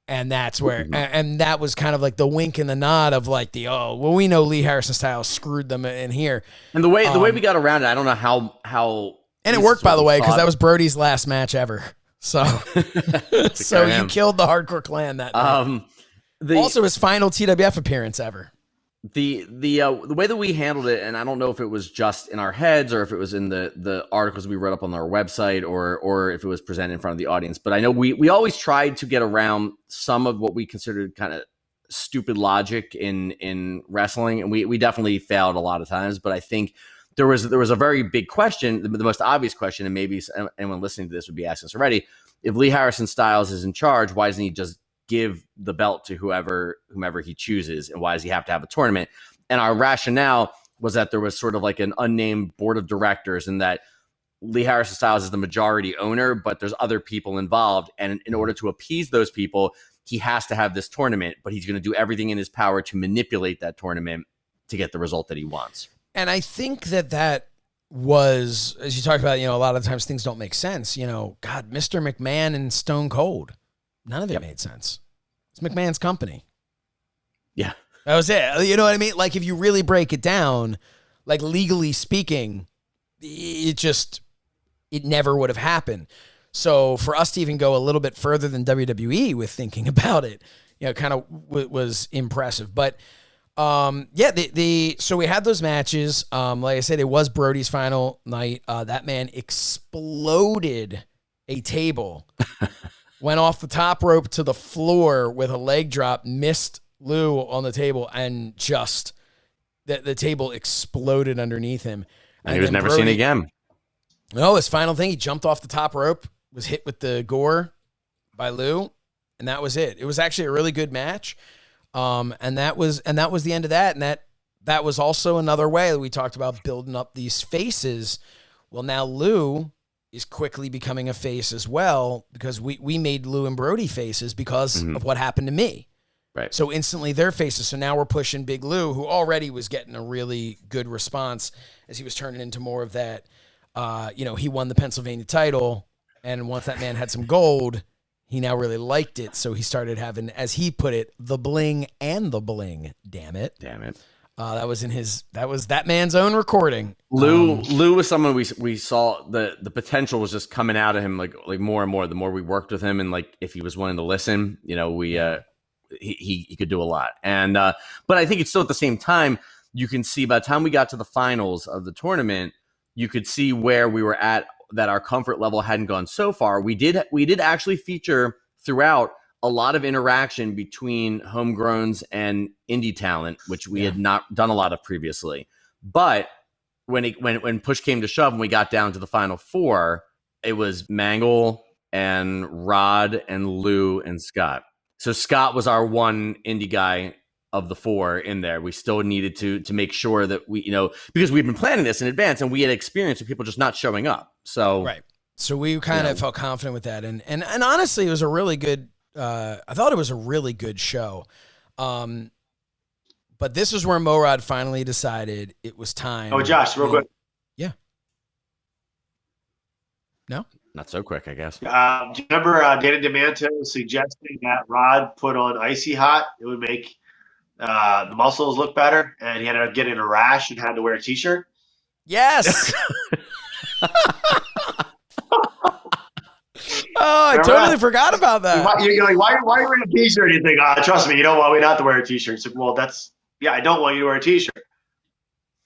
And that's where, and that was kind of like the wink and the nod of like we know Lee Harrison Styles screwed them in here. And the way we got around it, I don't know how. And it worked, by the way, because that was Brody's last match ever. So, so you killed the Hardcore Clan that night. Also his final TWF appearance ever. The way that we handled it, and I don't know if it was just in our heads or if it was in the articles we wrote up on our website or if it was presented in front of the audience, but I know we always tried to get around some of what we considered kind of stupid logic in wrestling, and we definitely failed a lot of times. But I think there was a very big question, the most obvious question, and maybe anyone listening to this would be asking us already: if Lee Harrison Styles is in charge, why doesn't he just give the belt to whomever he chooses, and why does he have to have a tournament? And our rationale was that there was sort of like an unnamed board of directors, and that Lee Harrison Styles is the majority owner, but there's other people involved, and in order to appease those people, he has to have this tournament, but he's going to do everything in his power to manipulate that tournament to get the result that he wants. And I think that was, as you talked about, a lot of times things don't make sense. God, Mr. McMahon and Stone Cold, none of it made sense. It's McMahon's company. Yeah. That was it. You know what I mean? Like, if you really break it down, like, legally speaking, it never would have happened. So for us to even go a little bit further than WWE with thinking about it, kind of was impressive. But, so we had those matches. Like I said, it was Brody's final night. That man exploded a table. Went off the top rope to the floor with a leg drop, missed Lou on the table, and just the table exploded underneath him. And he was never seen again. No, his final thing, he jumped off the top rope, was hit with the gore by Lou, and that was it. It was actually a really good match. And that was the end of that. And that was also another way that we talked about building up these faces. Well, now Lou is quickly becoming a face as well, because we made Lou and Brody faces because of what happened to me. Right. So instantly they're faces. So now we're pushing Big Lou, who already was getting a really good response as he was turning into more of that. He won the Pennsylvania title, and once that man had some gold, he now really liked it. So he started having, as he put it, the bling and the bling. Damn it. That was that man's own recording. Lou was someone we saw the potential was just coming out of him like more and more. The more we worked with him, and like if he was willing to listen, he could do a lot. And but I think it's still at the same time, you can see by the time we got to the finals of the tournament, you could see where we were at, that our comfort level hadn't gone so far. We did actually feature throughout a lot of interaction between homegrowns and indie talent, which we had not done a lot of previously. But when push came to shove and we got down to the final four, it was Mangol and Rod and Lou and Scott. So Scott was our one indie guy of the four in there. We still needed to make sure that we, because we'd been planning this in advance and we had experience with people just not showing up. So right. So we kind of felt confident with that. And honestly, it was a really good, I thought it was a really good show. But this is where Morad finally decided it was time. Oh, Josh, real quick. Yeah. No? Not so quick, I guess. Do you remember Danny DeManto suggesting that Rod put on Icy Hot? It would make the muscles look better, and he ended up getting a rash and had to wear a T-shirt? Yes! Oh, I totally forgot about that. You're like, why are you wearing a T-shirt? You think, trust me, you don't want me not to wear a T-shirt. It's like, well, I don't want you to wear a T-shirt.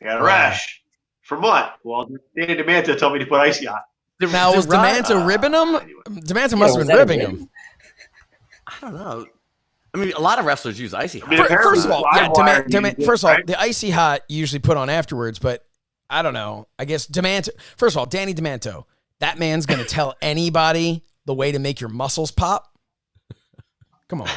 I got a rash. From what? Well, Danny DeManto told me to put Icy Hot. Now, was DeManto ribbing him? DeManto must have been ribbing him. I don't know. I mean, a lot of wrestlers use Icy Hot. First of all, the Icy Hot you usually put on afterwards, but I don't know. I guess DeManto, first of all, Danny DeManto, that man's going to tell anybody the way to make your muscles pop. Come on.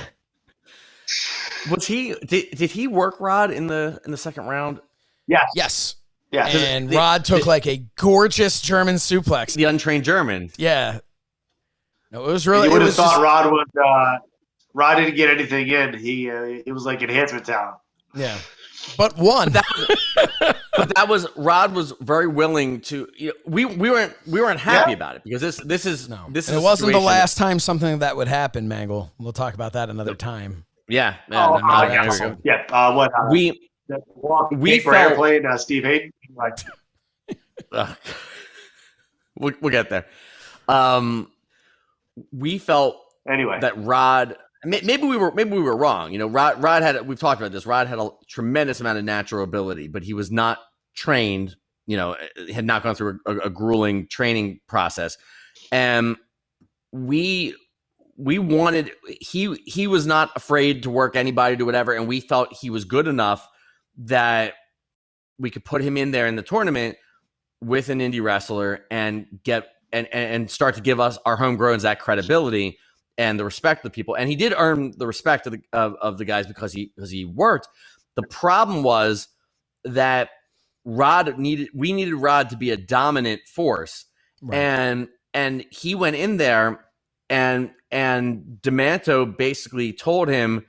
Was he? Did he work Rod in the second round? Yes. Yeah. And Rod took like a gorgeous German suplex. The untrained German. Yeah. No, it was really. You would It have was thought just, Rod would. Rod didn't get anything in. He was like enhancement talent. yeah, but one. But that was Rod was very willing to. We weren't happy about it because this is No, this and is it wasn't the situation- last time something that would happen, Mangle. We'll talk about that another time. Yeah. What? We for felt- airplane. Steve Hayden. Like, we'll get there. We felt anyway, that Rod. Maybe we were wrong. Rod had. We've talked about this. Rod had a tremendous amount of natural ability, but he was not trained. Had not gone through a grueling training process, and we wanted. He was not afraid to work anybody, do whatever, and we felt he was good enough that we could put him in there in the tournament with an indie wrestler and get and start to give us our homegrowns that credibility and the respect of the people. And he did earn the respect of the guys because he worked. The problem was that we needed Rod to be a dominant force. Right. And he went in there and Demanto basically told him,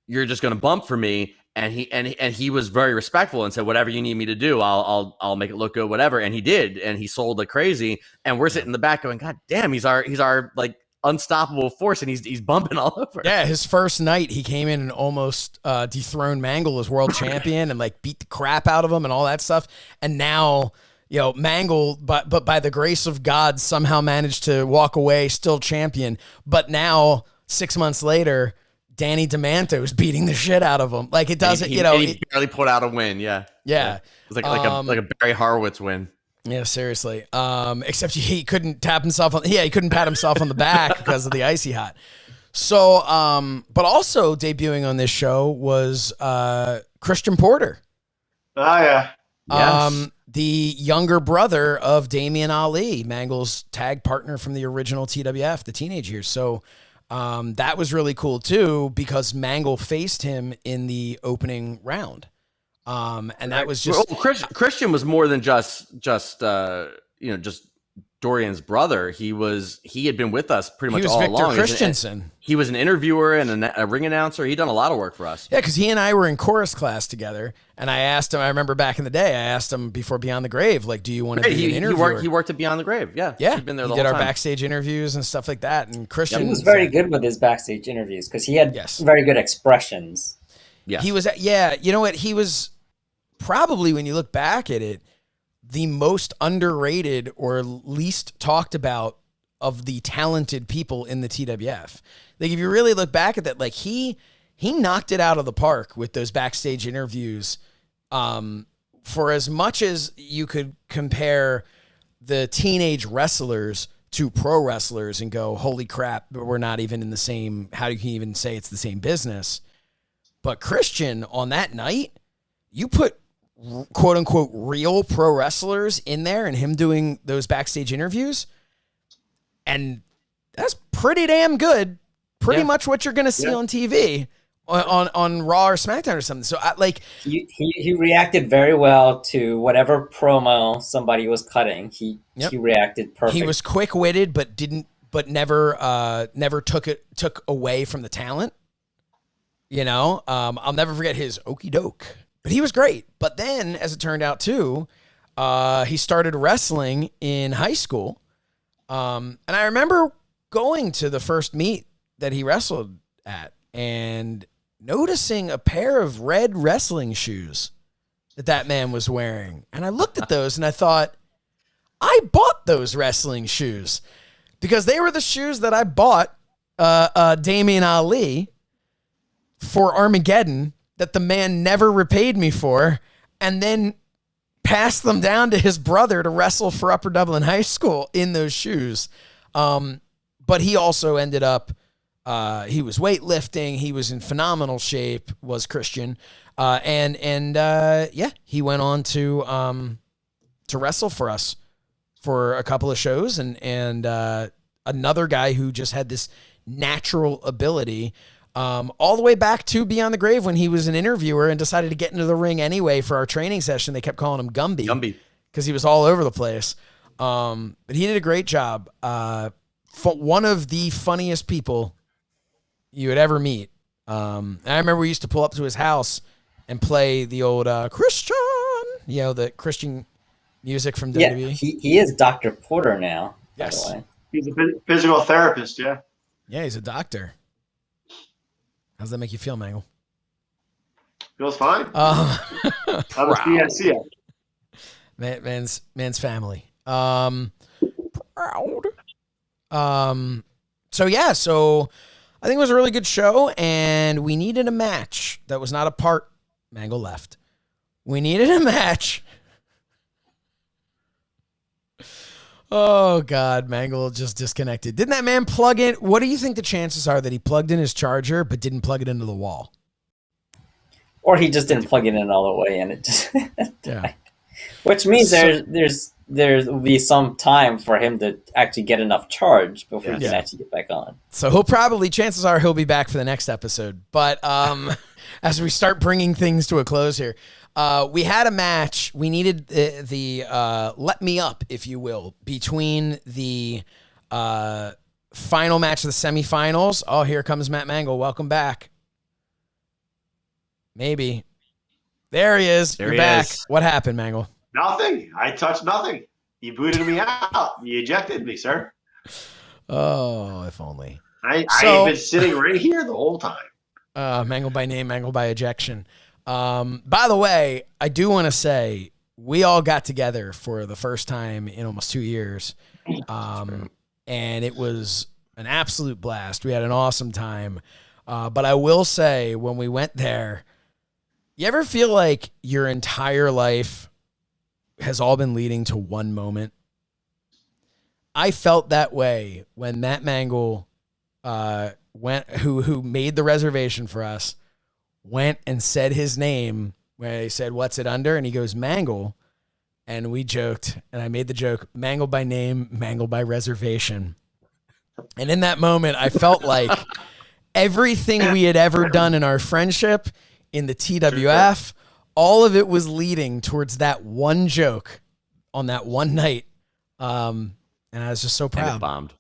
"You're just going to bump for me." And he was very respectful and said, "Whatever you need me to do, I'll make it look good, whatever." And he did, and he sold like crazy. And we're sitting in the back going, "God damn, he's our like unstoppable force," and he's bumping all over. Yeah, his first night he came in and almost dethroned Mangol as world champion and like beat the crap out of him and all that stuff. And now, Mangol, but by the grace of God, somehow managed to walk away still champion. But now 6 months later, Danny Demanto is beating the shit out of him. Like it doesn't, he barely put out a win. Yeah. Yeah. It was like a Barry Horowitz win. Yeah, seriously. Except he couldn't tap himself on. Yeah, he couldn't pat himself on the back because of the icy hot. So, but also debuting on this show was Christian Porter. Oh yeah. Yes. The younger brother of Damian Ali, Mangol's tag partner from the original TWF, the teenage years. So, that was really cool too because Mangol faced him in the opening round. And that was just Christian was more than just Dorian's brother. He had been with us pretty much all Victor along. Christensen. He was an interviewer and a ring announcer. He'd done a lot of work for us. Yeah, because he and I were in chorus class together, and I asked him. I remember back in the day, I asked him before Beyond the Grave, like, "Do you want to be an interviewer?" He worked at Beyond the Grave. Yeah, yeah. He'd been there he the did whole our time. backstage interviews and stuff like that. And Christian He was very good with his backstage interviews because he had Yes. very good expressions. Yeah, he was. Yeah, you know what? He was probably, when you look back at it, the most underrated or least talked about of the talented people in the TWF. Like, if you really look back at that, like he knocked it out of the park with those backstage interviews. For as much as you could compare the teenage wrestlers to pro wrestlers and go, holy crap, we're not even in the same, how do you even say it's the same business? But Christian, on that night, you put quote unquote real pro wrestlers in there and him doing those backstage interviews, and that's pretty damn good. Pretty much what you're going to see on TV on Raw or SmackDown or something. So He reacted very well to whatever promo somebody was cutting. He reacted perfect. He was quick-witted, but never took away from the talent. I'll never forget his okey doke, but he was great. But then, as it turned out too, he started wrestling in high school. And I remember going to the first meet that he wrestled at and noticing a pair of red wrestling shoes that man was wearing. And I looked at those and I thought, I bought those wrestling shoes because they were the shoes that I bought Damian Ali for Armageddon that the man never repaid me for, and then passed them down to his brother to wrestle for Upper Dublin High School in those shoes. But he also ended up, he was weightlifting. He was in phenomenal shape, was Christian. He went on to wrestle for us for a couple of shows and another guy who just had this natural ability, all the way back to Beyond the Grave when he was an interviewer and decided to get into the ring anyway for our training session. They kept calling him Gumby because he was all over the place. But he did a great job. One of the funniest people you would ever meet. I remember we used to pull up to his house and play the old Christian, the Christian music from WWE. Yeah, he is Dr. Porter now. Yes. By the way. He's a physical therapist, yeah. Yeah, he's a doctor. How's that make you feel, Mangol? Feels fine. I'm a CNC. Man's family. Proud. So I think it was a really good show, and we needed a match that was not a part. Mangol left. We needed a match. Oh, God, Mangol just disconnected. Didn't that man plug in? What do you think the chances are that he plugged in his charger but didn't plug it into the wall? Or he just didn't plug it in all the way, and it just Yeah. Which means there'll be some time for him to actually get enough charge before he can actually get back on. So chances are he'll be back for the next episode. But as we start bringing things to a close here, we had a match. We needed the let me up, if you will, between the final match of the semifinals. Oh, here comes Matt Mangol. Welcome back. Maybe. There he is. You're back. What happened, Mangol? Nothing. I touched nothing. You booted me out. You ejected me, sir. Oh, if only. I've been sitting right here the whole time. Mangol by name, Mangol by ejection. By the way, I do want to say we all got together for the first time in almost 2 years. And it was an absolute blast. We had an awesome time. But I will say, when we went there, you ever feel like your entire life has all been leading to one moment? I felt that way when Matt Mangol who made the reservation for us, went and said his name where they said, "What's it under?" And he goes, "Mangol." And we joked, and I made the joke, Mangol by name, Mangol by reservation. And in that moment, I felt like everything we had ever done in our friendship, in the TWF, all of it was leading towards that one joke on that one night. And I was just so proud. And it bombed.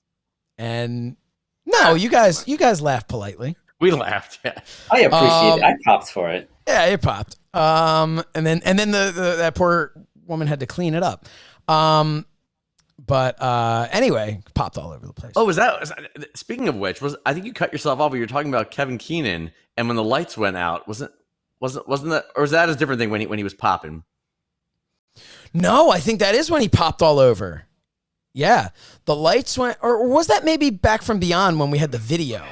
And no, you guys laughed politely. We laughed. Yeah. I appreciate it. I popped for it. Yeah, it popped. And then the that poor woman had to clean it up. But anyway, popped all over the place. Oh, was that speaking of which, I think you cut yourself off when you were talking about Kevin Keenan, and when the lights went out, wasn't that, or was that a different thing when he was popping? No, I think that is when he popped all over. Yeah, the lights went, or was that maybe back from Beyond when we had the video?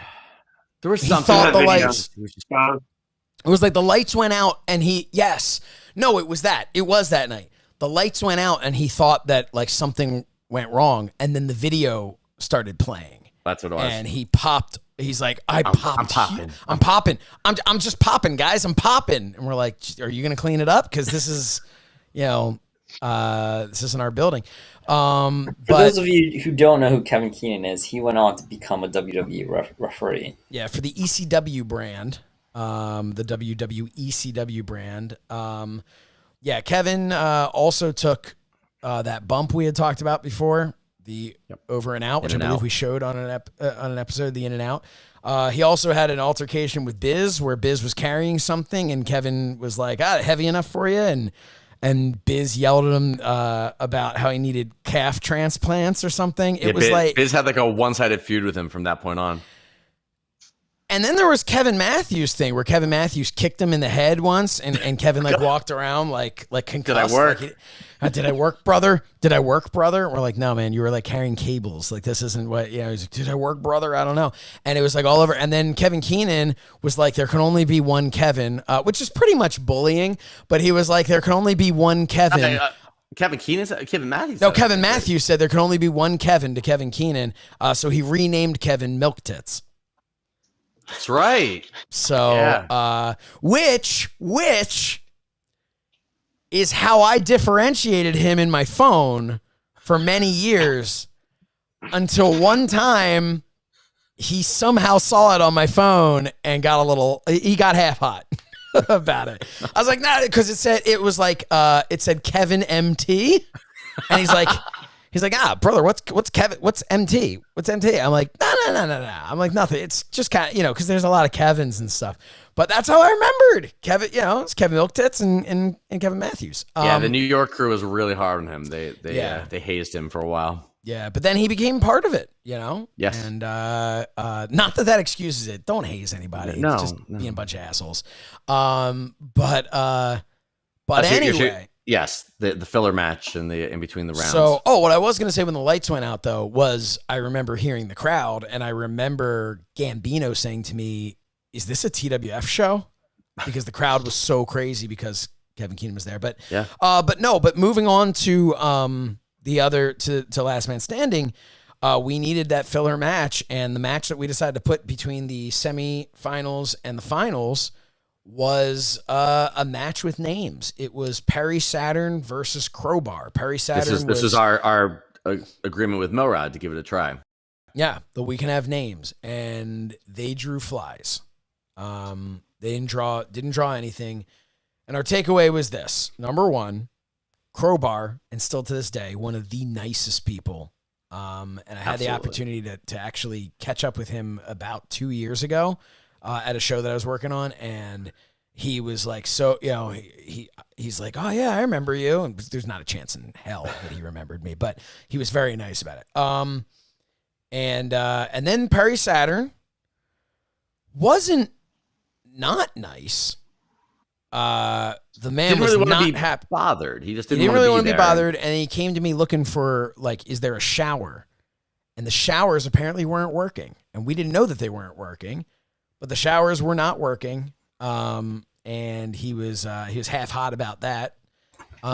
There was He something. thought the video. lights. It was like the lights went out, and it was that. It was that night. The lights went out, and he thought that like something went wrong, and then the video started playing. That's what it was. And he popped. He's like, I'm popping. I'm just popping, guys. I'm popping. And we're like, are you going to clean it up? Because this is, this isn't our building. For those of you who don't know who Kevin Keenan is, he went on to become a WWE referee. Yeah, for the ECW brand, the WWECW brand. Kevin also took that bump we had talked about before, the over and out, which I believe we showed on an episode, the in and out. He also had an altercation with Biz, where Biz was carrying something, and Kevin was like, heavy enough for you? And Biz yelled at him about how he needed calf transplants or something. Biz had like a one-sided feud with him from that point on. And then there was Kevin Matthews thing where Kevin Matthews kicked him in the head once, and Kevin like walked around like concussed. Did I work? Did I work, brother? Did I work, brother? We're like, no, man, you were like carrying cables. Like, this isn't what, he's like, did I work, brother? I don't know. And it was like all over. And then Kevin Keenan was like, there can only be one Kevin, which is pretty much bullying. But he was like, there can only be one Kevin. Kevin Keenan? Kevin Matthews? No, Kevin Matthews said there can only be one Kevin to Kevin Keenan. So he renamed Kevin Milk Tits. That's right. So, which is how I differentiated him in my phone for many years. until one time he somehow saw it on my phone and he got half hot about it. I was like, nah, because it said Kevin MT. And he's like, brother, what's Kevin? What's MT? What's MT? I'm like, no. I'm like, nothing. It's just kind of, because there's a lot of Kevins and stuff. But that's how I remembered Kevin. It's Kevin Milk Tits and Kevin Matthews. Yeah, the New York crew was really hard on him. They hazed him for a while. Yeah, but then he became part of it, Yes. And not that excuses it. Don't haze anybody. No, it's just being a bunch of assholes. But anyway. Yes, the filler match and the in between the rounds. So, what I was going to say when the lights went out, though, was I remember hearing the crowd, and I remember Gambino saying to me, "Is this a TWF show?" Because the crowd was so crazy because Kevin Keenan was there. But yeah, but moving on to to Last Man Standing, we needed that filler match, and the match that we decided to put between the semifinals and the finals was a match with names. It was Perry Saturn versus Crowbar. Perry Saturn. This was our agreement with Morad to give it a try. Yeah, that we can have names, and they drew flies. They didn't draw anything, and our takeaway was this: number one, Crowbar, and still to this day, one of the nicest people. And I had the opportunity to actually catch up with him about 2 years ago. At a show that I was working on, and he was like, he's like, oh yeah, I remember you. And there's not a chance in hell that he remembered me, but he was very nice about it. And then Perry Saturn wasn't not nice. The man didn't really was want to not be happy. bothered. He just He didn't really want to be bothered, and he came to me looking for, like, is there a shower? And the showers apparently weren't working, and we didn't know that they weren't working. But the showers were not working, and he was half hot about that.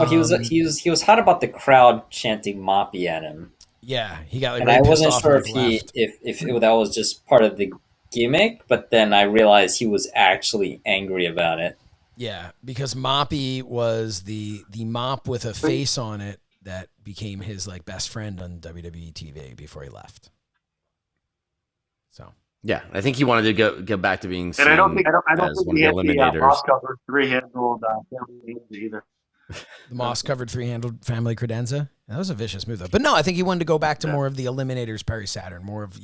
He was hot about the crowd chanting "Moppy" at him. Yeah, he got like. And really I wasn't pissed off sure and if that was just part of the gimmick, but then I realized he was actually angry about it. Yeah, because Moppy was the mop with a face on it that became his like best friend on WWE TV before he left. So. Yeah, I think he wanted to go back to being seen and I don't think one he of the had eliminators. the moss-covered three-handled family names either. The moss-covered three-handled family credenza. That was a vicious move, though. But no, I think he wanted to go back to more of the eliminators, Perry Saturn, more of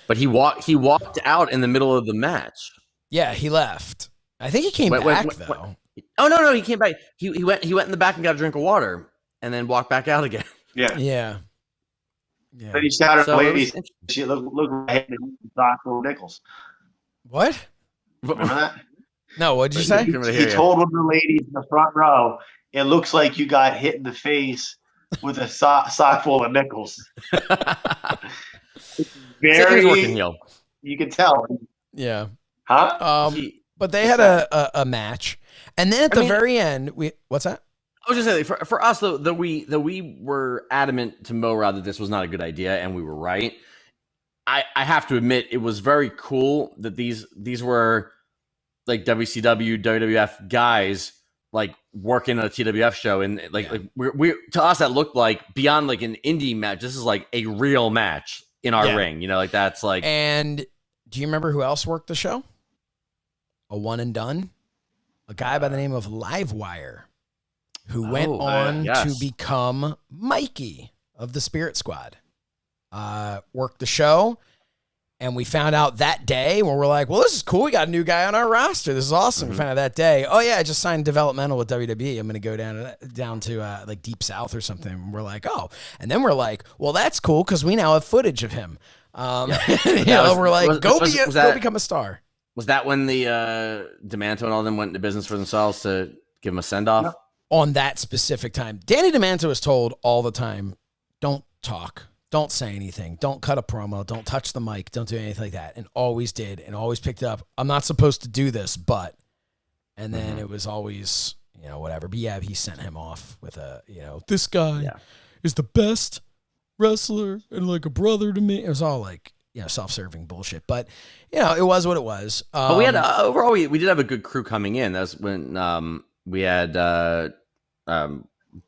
But he walked out in the middle of the match. Yeah, he left. I think he came back though. Oh no, he came back. He went in the back and got a drink of water, and then walked back out again. Yeah. Then he shouted at the ladies, she look right and thoughtful nickels. What? Remember that? No, what'd you say? He told one of the ladies in the front row, it looks like you got hit in the face with a sock full of nickels. Very working heel. You can tell. Yeah. Huh? But they had a match. And then at the very end, what's that? I was just saying, for us, though, that we were adamant to Morad that this was not a good idea, and we were right. I have to admit, it was very cool that these were like WCW, WWF guys like working on a TWF show, and like we to us that looked like beyond like an indie match. This is like a real match in our ring, like that's like. And do you remember who else worked the show? A one and done, a guy by the name of Livewire, who went on to become Mikey of the Spirit Squad. Worked the show, and we found out that day when we're like, well, this is cool. We got a new guy on our roster. This is awesome. We found out that day, oh yeah, I just signed developmental with WWE. I'm going to go down to like Deep South or something. And we're like, oh. And then we're like, well, that's cool because we now have footage of him. We're like, go become a star. Was that when the Demanto and all them went into business for themselves to give him a send-off? No. On that specific time. Danny Demanto was told all the time, don't talk, don't say anything, don't cut a promo, don't touch the mic, don't do anything like that, and always did, and always picked up, I'm not supposed to do this, but, and then it was always, whatever. But yeah, he sent him off with this guy is the best wrestler and like a brother to me. It was all like, self-serving bullshit, but it was what it was. But we had overall we did have a good crew coming in. That's when we had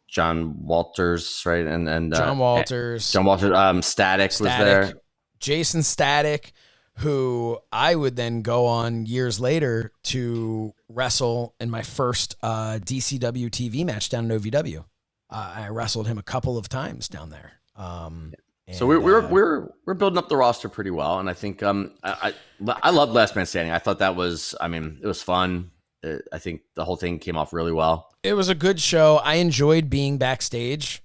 John Walters, right? And John Walters. John Walters. Static was there. Jason Static, who I would then go on years later to wrestle in my first DCW TV match down in OVW. I wrestled him a couple of times down there. So we're building up the roster pretty well, and I think I loved Last Man Standing. I thought that was, I mean, it was fun. I think the whole thing came off really well. It was a good show. I enjoyed being backstage.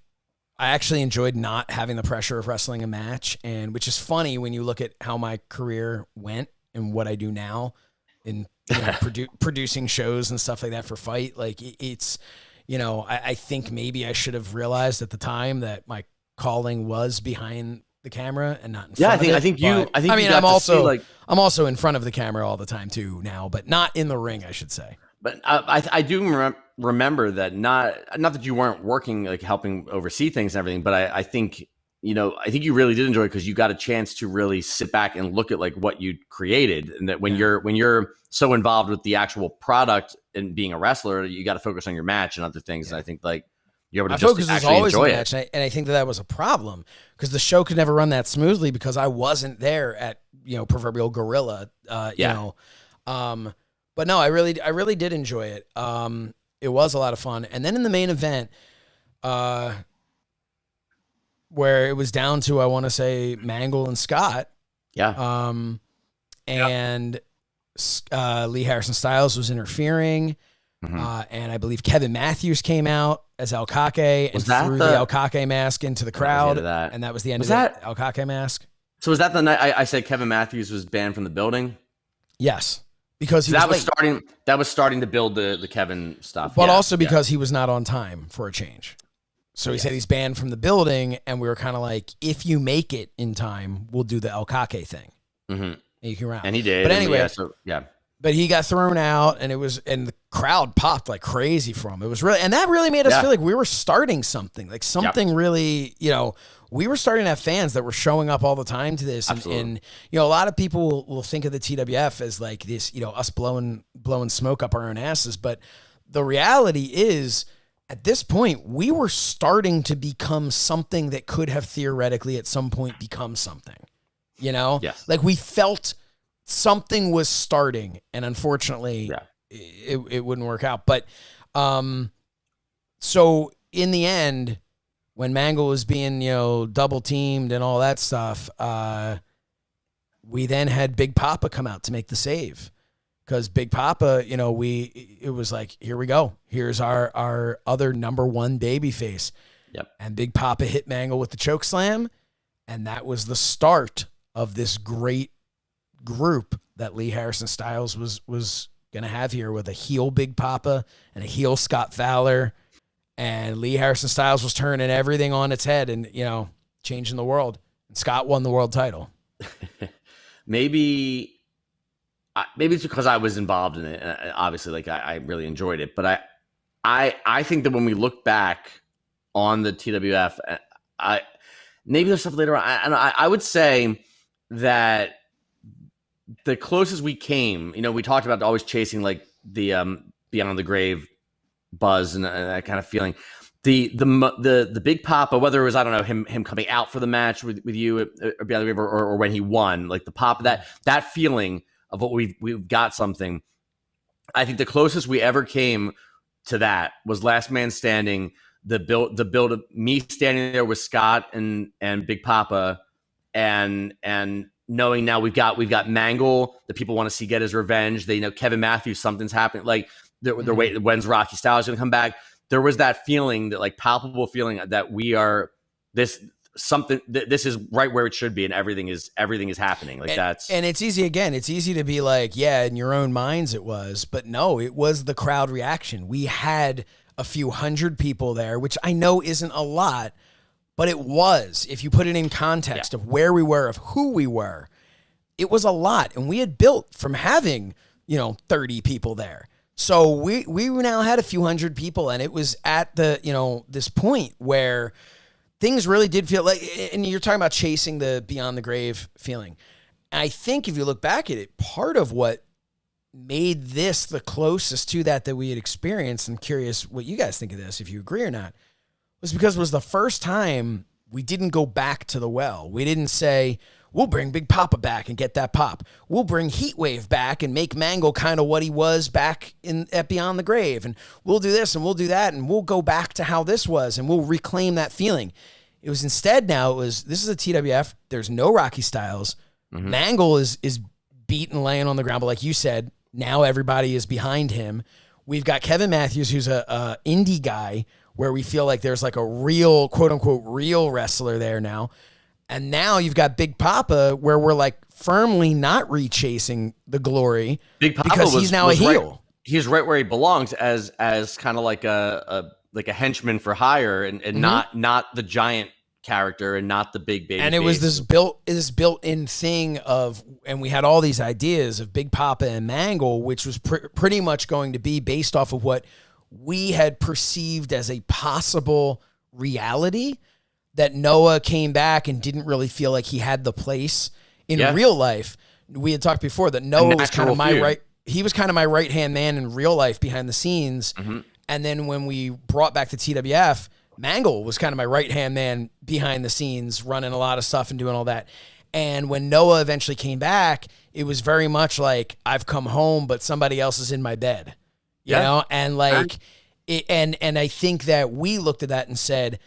I actually enjoyed not having the pressure of wrestling a match, and which is funny when you look at how my career went and what I do now in producing shows and stuff like that for FITE. Like it's, I think maybe I should have realized at the time that my calling was behind the camera and not in front of it. I'm also in front of the camera all the time too now, but not in the ring, I should say. But I do remember that not that you weren't working, like helping oversee things and everything, but I think you really did enjoy it because you got a chance to really sit back and look at like what you created, and that when you're so involved with the actual product and being a wrestler, you got to focus on your match and other things. Yeah. And I think like you're able to just actually enjoy it. Match, and I think that was a problem because the show could never run that smoothly because I wasn't there at proverbial gorilla. But no, I really did enjoy it. It was a lot of fun. And then in the main event, where it was down to, I want to say, Mangol and Scott. Yeah. And Lee Harrison Styles was interfering. Mm-hmm. And I believe Kevin Matthews came out as Alkake and threw the Alkake mask into the crowd. And that was the end of that Alkake mask. So was that the night I said Kevin Matthews was banned from the building? Yes. Because that was starting to build the Kevin stuff. But also because he was not on time for a change. So he said he's banned from the building, and we were kind of like, if you make it in time, we'll do the Alkake thing. Mm-hmm. And you can round. And he did. But anyway, yeah. But he got thrown out, and the crowd popped like crazy for him. It was really, and that really made us feel like we were starting something, like something really, we were starting to have fans that were showing up all the time to this. And a lot of people will think of the TWF as like this, us blowing smoke up our own asses. But the reality is, at this point, we were starting to become something that could have theoretically at some point become something, Yes. Like we felt something was starting, and unfortunately it wouldn't work out. But so in the end, when Mangol was being, double teamed and all that stuff, we then had Big Papa come out to make the save. Because Big Papa, it was like, here we go. Here's our other number one baby face. Yep. And Big Papa hit Mangol with the choke slam. And that was the start of this great group that Lee Harrison Styles was going to have here, with a heel Big Papa and a heel Scott Fowler. And Lee Harrison Styles was turning everything on its head and, changing the world. And Scott won the world title. Maybe it's because I was involved in it. Obviously, like I really enjoyed it. But I think that when we look back on the TWF, maybe there's stuff later on. I would say that the closest we came, we talked about always chasing like the Beyond the Grave buzz and that kind of feeling. The Big Papa, whether it was, I don't know, him coming out for the match with you at Beyond the Grave or when he won, like the Papa, that feeling of what we've got something. I think the closest we ever came to that was Last Man Standing. The build of me standing there with Scott and Big Papa, and knowing now we've got Mangol, the people want to see get his revenge. They know Kevin Matthews, something's happening. Like they're waiting, when's Rocky Styles going to come back? There was that feeling, that like palpable feeling that we are this is right where it should be, and everything is happening. Like and it's easy to be like, yeah, in your own minds it was, but no, it was the crowd reaction. We had a few hundred people there, which I know isn't a lot, but it was, if you put it in context of where we were, of who we were, it was a lot. And we had built from having, 30 people there. So we now had a few hundred people, and it was at the, this point where things really did feel like, and you're talking about chasing the Beyond the Grave feeling. I think if you look back at it, part of what made this the closest to that we had experienced, I'm curious what you guys think of this, if you agree or not, was because it was the first time we didn't go back to the well. We didn't say, we'll bring Big Papa back and get that pop. We'll bring Heatwave back and make Mangol kind of what he was back at Beyond the Grave. And we'll do this and we'll do that. And we'll go back to how this was and we'll reclaim that feeling. It was instead now, this is a TWF. There's no Rocky Styles. Mm-hmm. Mangol is beaten, laying on the ground. But like you said, now everybody is behind him. We've got Kevin Matthews, who's a indie guy, where we feel like there's like a real, quote unquote, real wrestler there now. And now you've got Big Papa, where we're like firmly not rechasing the glory Big Papa because he's now a heel. Right, he's right where he belongs as kind of like a henchman for hire and mm-hmm. not the giant character and not the big baby. And it was this built-in thing of, and we had all these ideas of Big Papa and Mangol, which was pretty much going to be based off of what we had perceived as a possible reality, that Noah came back and didn't really feel like he had the place in real life. We had talked before that Noah was kind of he was kind of my right-hand man in real life behind the scenes. Mm-hmm. And then when we brought back the TWF, Mangol was kind of my right-hand man behind the scenes, running a lot of stuff and doing all that. And when Noah eventually came back, it was very much like, I've come home, but somebody else is in my bed. You know? And like, and I think that we looked at that and said,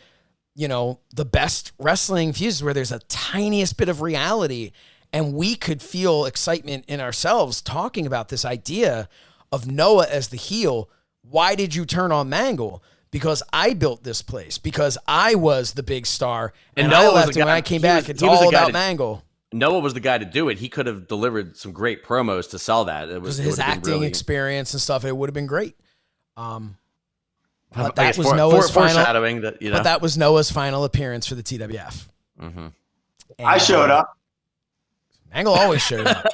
you know, the best wrestling fuses where there's a tiniest bit of reality, and we could feel excitement in ourselves talking about this idea of Noah as the heel. Why did you turn on Mangol? Because I built this place, because I was the big star, and Noah I left, and when I came back, it's all about Mangol. Noah was the guy to do it. He could have delivered some great promos to sell that. It was his acting experience and stuff. It would have been great. But that was Noah's foreshadowing that, you know. But that was Noah's final appearance for the TWF. Mm-hmm. I showed up. Mangol always showed up.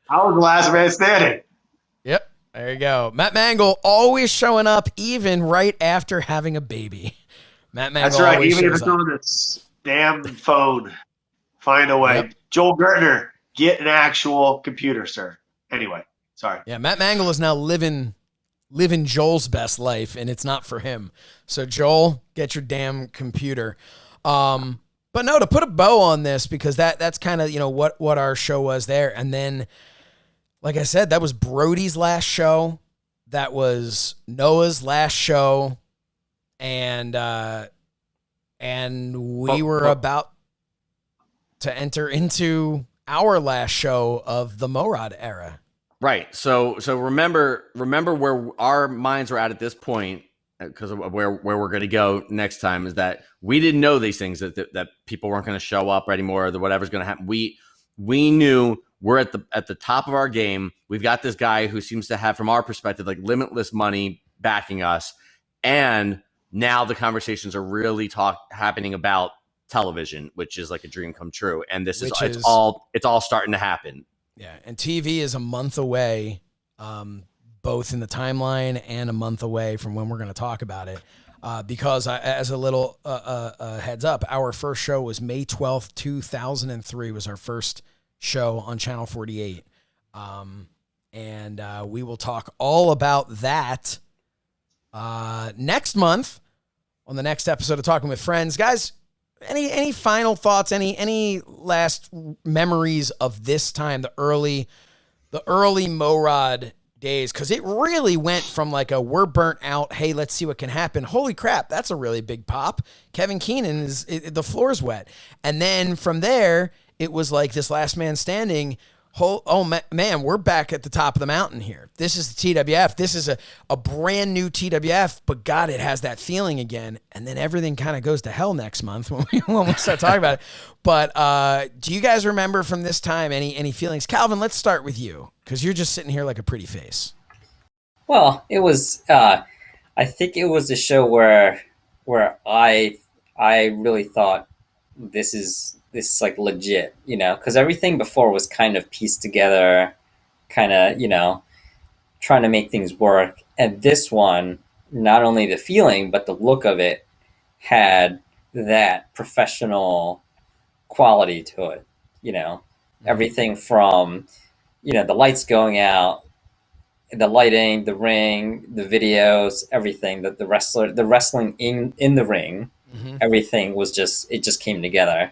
I was the last man standing. Yep. There you go. Matt Mangol always showing up, even right after having a baby. Matt Mangol. That's right. Even if it's on this damn phone, find a way. Yep. Joel Gertner, get an actual computer, sir. Anyway, sorry. Yeah, Matt Mangol is now living Joel's best life, and it's not for him. So Joel, get your damn computer. But no, to put a bow on this, because that's kind of, you know, what our show was there. And then, like I said, that was Brody's last show. That was Noah's last show. And we were about to enter into our last show of the Morad era. Right. So remember where our minds were at this point, because of where we're going to go next time, is that we didn't know these things, that people weren't going to show up anymore, or that whatever's going to happen. We knew we're at the top of our game. We've got this guy who seems to have, from our perspective, like limitless money backing us, and now the conversations are really happening about television, which is like a dream come true. And it's all starting to happen. Yeah, and TV is a month away, both in the timeline and a month away from when we're going to talk about it. Because as a little heads up, our first show was May 12th, 2003 was our first show on Channel 48. And we will talk all about that next month on the next episode of Talking with Friends. Guys, any final thoughts, any last memories of this time, the early Morad days? Because it really went from like a we're burnt out, hey, let's see what can happen. Holy crap, that's a really big pop. Kevin Keenan the floor's wet. And then from there, it was like this last man standing. Man, we're back at the top of the mountain here. This is the TWF. This is a brand new TWF, but God, it has that feeling again. And then everything kind of goes to hell next month when we start talking about it. But do you guys remember from this time any feelings? Calvin, let's start with you, because you're just sitting here like a pretty face. Well, it was. I think it was a show where I really thought this is like legit, you know, because everything before was kind of pieced together, kind of, you know, trying to make things work. And this one, not only the feeling, but the look of it had that professional quality to it, you know, everything from, you know, the lights going out, the lighting, the ring, the videos, everything, the wrestling in the ring, everything was it just came together.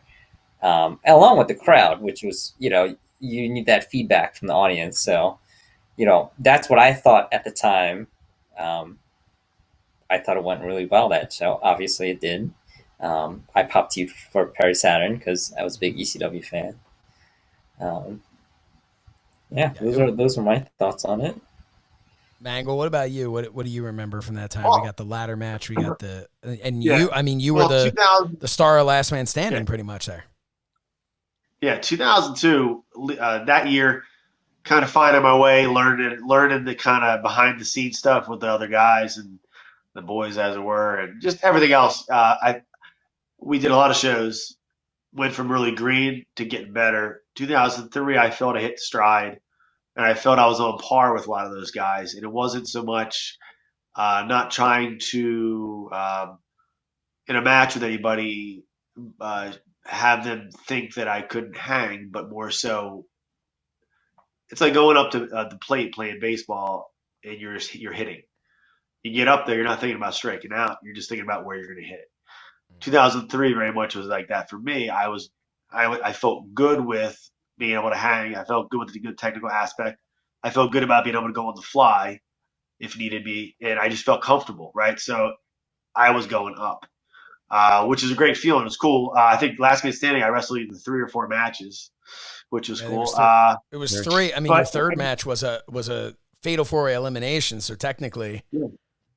Along with the crowd, which was, you need that feedback from the audience. So, that's what I thought at the time. I thought it went really well, that show. Obviously it did. I popped you for Perry Saturn because I was a big ECW fan. Those are my thoughts on it. Mangol, what about you? What do you remember from that time? Oh. We got the ladder match. We got Yeah. you were the 2000, star of Last Man Standing, Yeah. pretty much there. yeah, 2002, that year, kind of finding my way, learning the kind of behind the scenes stuff with the other guys and the boys, as it were, and just everything else. We did a lot of shows, went from really green to getting better. 2003, I felt I hit stride, and I felt I was on par with a lot of those guys. And it wasn't so much not trying to, in a match with anybody, have them think that I couldn't hang, but more so, it's like going up to the plate playing baseball and you're hitting. You get up there, you're not thinking about striking out. You're just thinking about where you're going to hit it. 2003 very much was like that for me. I felt good with being able to hang. I felt good with the good technical aspect. I felt good about being able to go on the fly if needed be, and I just felt comfortable, right? So I was going up, which is a great feeling. It was cool. I think Last Man Standing, I wrestled in 3 or 4 matches, which was cool. It was 3. I mean, your third match was a fatal 4-way elimination, so technically. Yeah.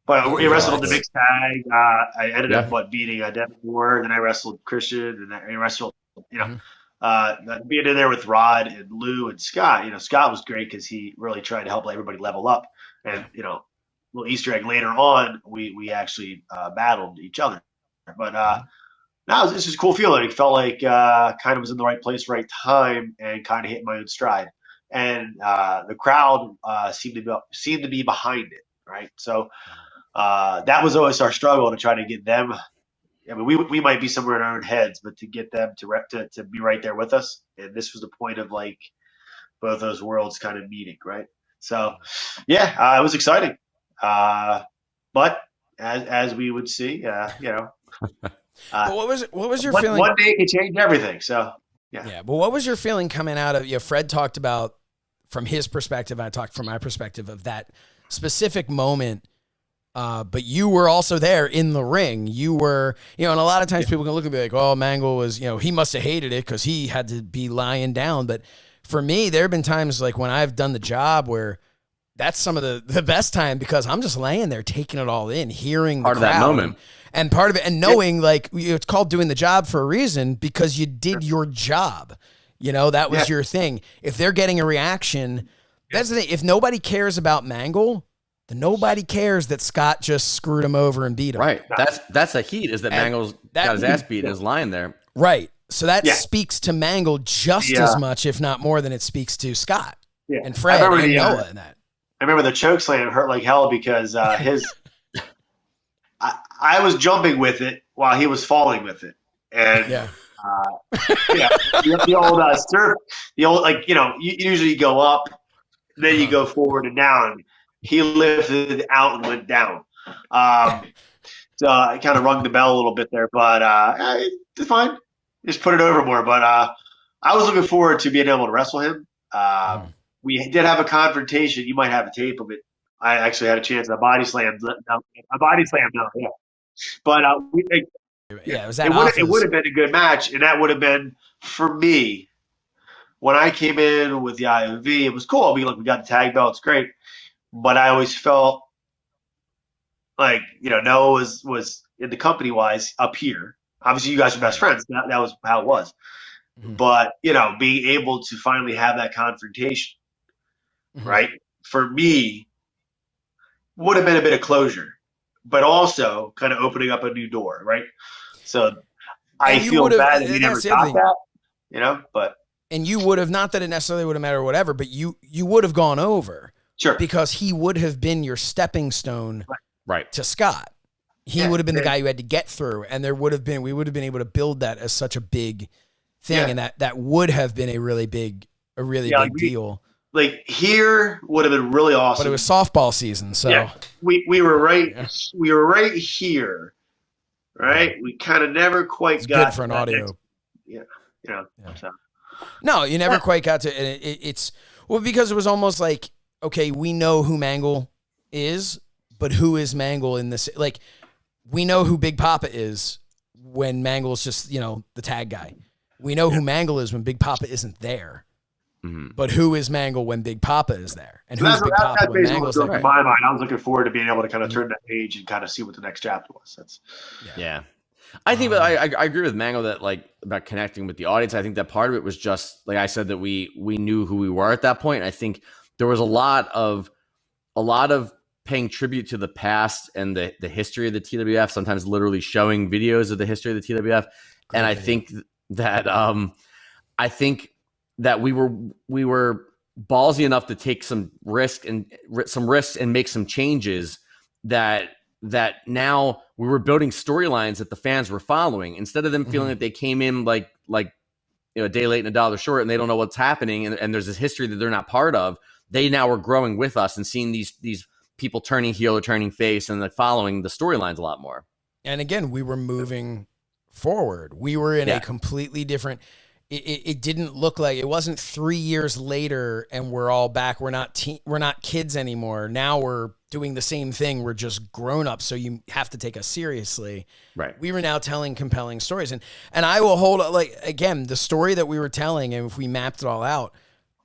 But we wrestled on the mixed tag. I ended up beating Devin Moore, and then I wrestled Christian, and I wrestled, being in there with Rod and Lou and Scott. Scott was great because he really tried to help everybody level up. And little Easter egg later on, we actually battled each other. But no, it was just a cool feeling. It felt like kind of was in the right place, right time, and kind of hit my own stride. And the crowd seemed to be behind it, right? So. That was always our struggle to try to get them. I mean, we might be somewhere in our own heads, but to get them to be right there with us, and this was the point of like both those worlds kind of meeting, right? So, it was exciting. But as we would see, but what was your feeling? One day could change everything. So yeah. But what was your feeling coming out of? Fred talked about from his perspective. I talked from my perspective of that specific moment. But you were also there in the ring. You were, and a lot of times people can look and be like, oh, Mangol was, he must have hated it because he had to be lying down. But for me, there have been times like when I've done the job where that's some of the best time because I'm just laying there taking it all in, hearing part the of crowd, that moment. and part of it, and knowing like it's called doing the job for a reason because you did your job. That was your thing. If they're getting a reaction, that's the thing. If nobody cares about Mangol, then nobody cares that Scott just screwed him over and beat him. Right. That's the heat is that Mangol's got his ass beat and is lying there. Right. So that speaks to Mangol just as much, if not more, than it speaks to Scott and Fred and Noah in that. I remember the choke slam hurt like hell because I was jumping with it while he was falling with it. And the old surf, you usually go up, then you go forward and down. He lifted out and went down. So I kind of rung the bell a little bit there, but it's fine. Just put it over more. But I was looking forward to being able to wrestle him. We did have a confrontation. You might have a tape of it. I actually had a chance at a body slam. But it was it would have been a good match, and that would have been for me. When I came in with the IOV, it was cool. We got the tag belt. It's great. But I always felt like, Noah was in the company wise up here. Obviously, you guys are best friends. That was how it was. Mm-hmm. But, being able to finally have that confrontation, right, for me, would have been a bit of closure, but also kind of opening up a new door, right? So I feel bad that we never got that, but. And you would have, not that it necessarily would have mattered or whatever, but you would have gone over. Sure. Because he would have been your stepping stone to Scott. He would have been the guy you had to get through, and we would have been able to build that as such a big thing, and that would have been a really big deal. like here would have been really awesome. But it was softball season, so yeah, we were right here, right? We kind of never quite it's got good for an that audio. yeah. So. No, you never quite got to it's well, because it was almost like, okay, we know who Mangol is, but who is Mangol in this? Like, we know who Big Papa is when Mangol's just, the tag guy. We know who Mangol is when Big Papa isn't there. Mm-hmm. But who is Mangol when Big Papa is there? And who's That's Big Papa that when basically Mangol's was there? in my mind. I was looking forward to being able to kind of turn that page and kind of see what the next chapter was. That's Yeah. I think, but I agree with Mango that about connecting with the audience. I think that part of it was just like I said, that we knew who we were at that point. I think there was a lot of paying tribute to the past and the history of the TWF. Sometimes literally showing videos of the history of the TWF. And I think that we were ballsy enough to take some risks and make some changes that now we were building storylines that the fans were following, instead of them feeling that they came in like a day late and a dollar short and they don't know what's happening. And there's this history that they're not part of. They now were growing with us and seeing these people turning heel or turning face and following the storylines a lot more. And again, we were moving forward. We were in a completely different, it didn't look like, it wasn't 3 years later and we're all back. We're not kids anymore. Now we're doing the same thing. We're just grown up. So you have to take us seriously. Right. We were now telling compelling stories, and I will hold, again, the story that we were telling. And if we mapped it all out,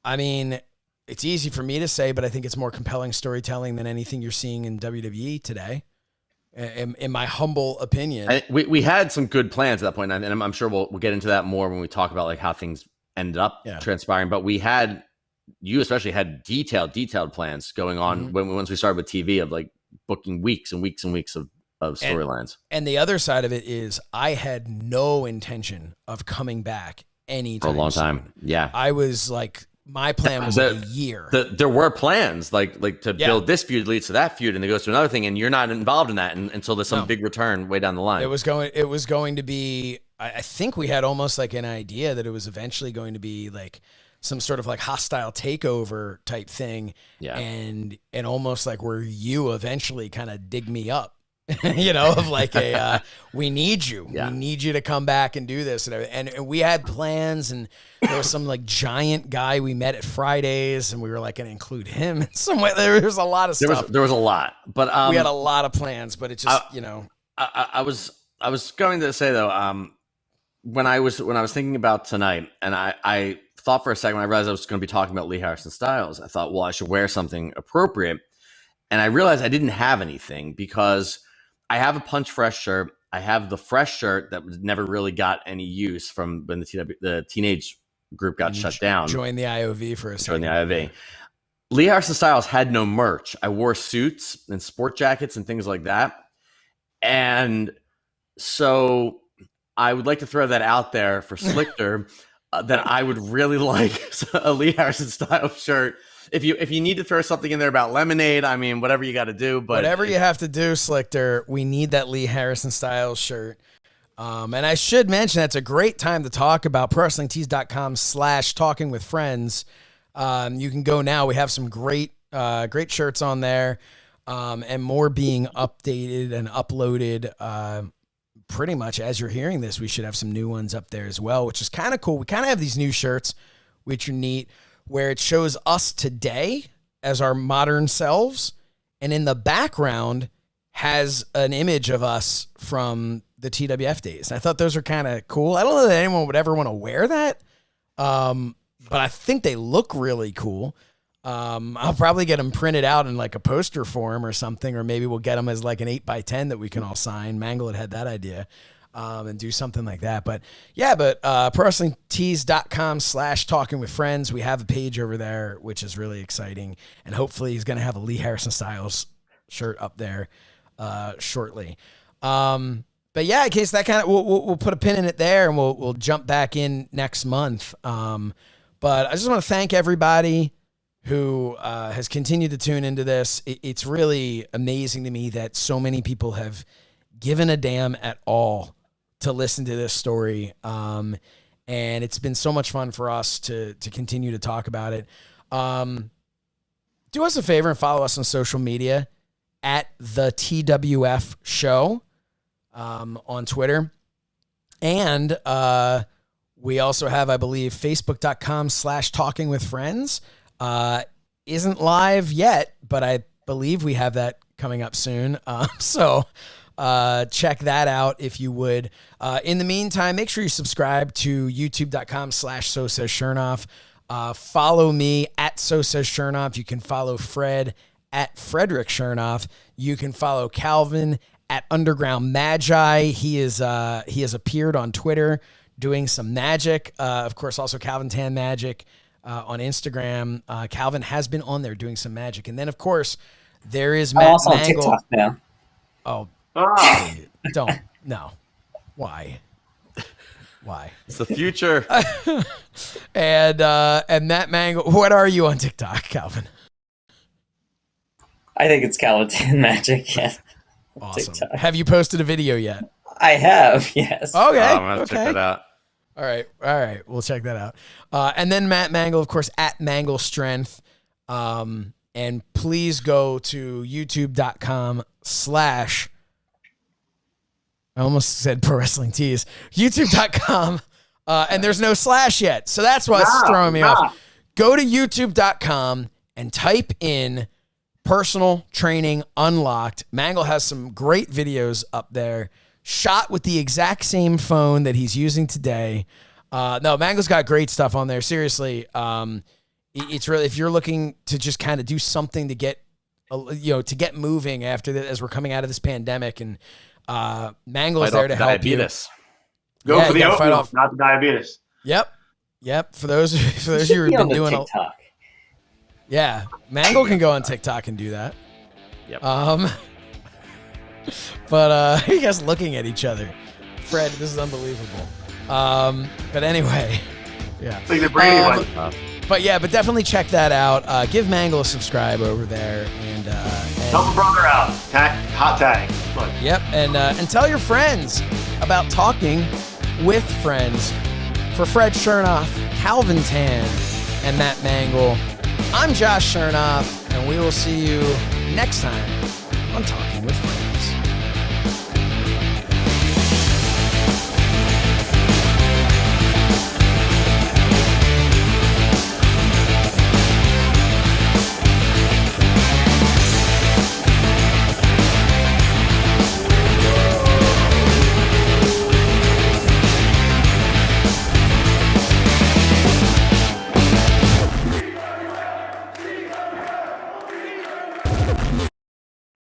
I mean, it's easy for me to say, but I think it's more compelling storytelling than anything you're seeing in WWE today. In my humble opinion, we had some good plans at that point, and I'm sure we'll get into that more when we talk about how things ended up transpiring. But you especially had detailed plans going on once we started with TV, of booking weeks and weeks and weeks of storylines. And the other side of it is, I had no intention of coming back anytime for a long time. soon. Yeah, I was like, my plan was a year. There were plans to build this feud leads to that feud, and it goes to another thing, and you're not involved in that until there's some big return way down the line. It was going to be, I think we had almost like an idea that it was eventually going to be like some sort of like hostile takeover type thing. Yeah. And almost like where you eventually kind of dig me up. Of like we need you. Yeah. We need you to come back and do this. And we had plans, and there was some like giant guy we met at Fridays, and we were like going to include him in some way. There was a lot of stuff. There was a lot, but we had a lot of plans, but it just, I was going to say though, when I was thinking about tonight, and I thought for a second, when I realized I was going to be talking about Lee Harrison Styles, I thought, well, I should wear something appropriate. And I realized I didn't have anything, because I have a Punch Fresh shirt. I have the Fresh shirt that never really got any use from when the teenage group got shut down. Join the IOV for a second. Join the IOV. Lee Harrison Styles had no merch. I wore suits and sport jackets and things like that. And so I would like to throw that out there for Slichter, that I would really like a Lee Harrison Styles shirt. If you need to throw something in there about lemonade, I mean, whatever you got to do. But whatever you have to do, Slichter, we need that Lee Harrison Styles shirt. And I should mention, that's a great time to talk about ProWrestlingTees.com/talking with friends. You can go now. We have some great shirts on there, and more being updated and uploaded. Pretty much as you're hearing this, we should have some new ones up there as well, which is kind of cool. We kind of have these new shirts, which are neat, where it shows us today as our modern selves, and in the background has an image of us from the TWF days. And I thought those are kind of cool. I don't know that anyone would ever want to wear that, but I think they look really cool. I'll probably get them printed out in like a poster form or something, or maybe we'll get them as like an 8x10 that we can all sign. Mangol had that idea. And do something like that. But yeah, ProWrestlingTees.com/talking with friends. We have a page over there, which is really exciting. And hopefully he's going to have a Lee Harrison Styles shirt up there shortly. But yeah, in case that kind of, we'll put a pin in it there, and we'll jump back in next month. But I just want to thank everybody who has continued to tune into this. It's really amazing to me that so many people have given a damn at all to listen to this story. And it's been so much fun for us to continue to talk about it. Do us a favor and follow us on social media at the TWF Show on Twitter. And we also have, I believe, facebook.com/talkingwithfriends. Isn't live yet, but I believe we have that coming up soon. So check that out if you would. In the meantime, make sure you subscribe to youtube.com/So Says Shernoff. Follow me at So Says Shernoff. You can follow Fred at Frederick Shernoff. You can follow Calvin at Underground Magi. He has appeared on Twitter doing some magic. Of course, also Calvin Tan Magic on Instagram. Calvin has been on there doing some magic. And then, of course, there is Matt also Mangol. on TikTok now. Oh, don't. No. Why? Why? It's the future. And Matt Mangol. What are you on TikTok, Calvin? I think it's Calvin Magic. Yeah. Awesome. TikTok. Have you posted a video yet? I have. Yes. Okay. I'm gonna check that out. All right. We'll check that out. And then Matt Mangol, of course, at Mangol Strength. And please go to youtube.com/ I almost said Pro Wrestling Tees. YouTube.com. And there's no slash yet. So that's what's throwing me off. Go to youtube.com and type in Personal Training Unlocked. Mangol has some great videos up there, shot with the exact same phone that he's using today. No, Mangol's got great stuff on there. Seriously, it's really, if you're looking to just kind of do something to get, to get moving after that, as we're coming out of this pandemic, and Mangol's there to help diabetes. Go Yeah, for you the gotta fight oatmeal, off- not the diabetes. Yep. For those of you who've been doing TikTok. Yeah, Mangol can go on TikTok and do that. Yep. But you guys looking at each other. Fred, this is unbelievable. But anyway, yeah. It's like the Brady one. But definitely check that out. Give Mangol a subscribe over there, and Help a brother out. Hot tag. Look. yep, and tell your friends about talking with friends. For Fred Shernoff, Calvin Tan, and Matt Mangol, I'm Josh Shernoff, and we will see you next time on Talking with Friends.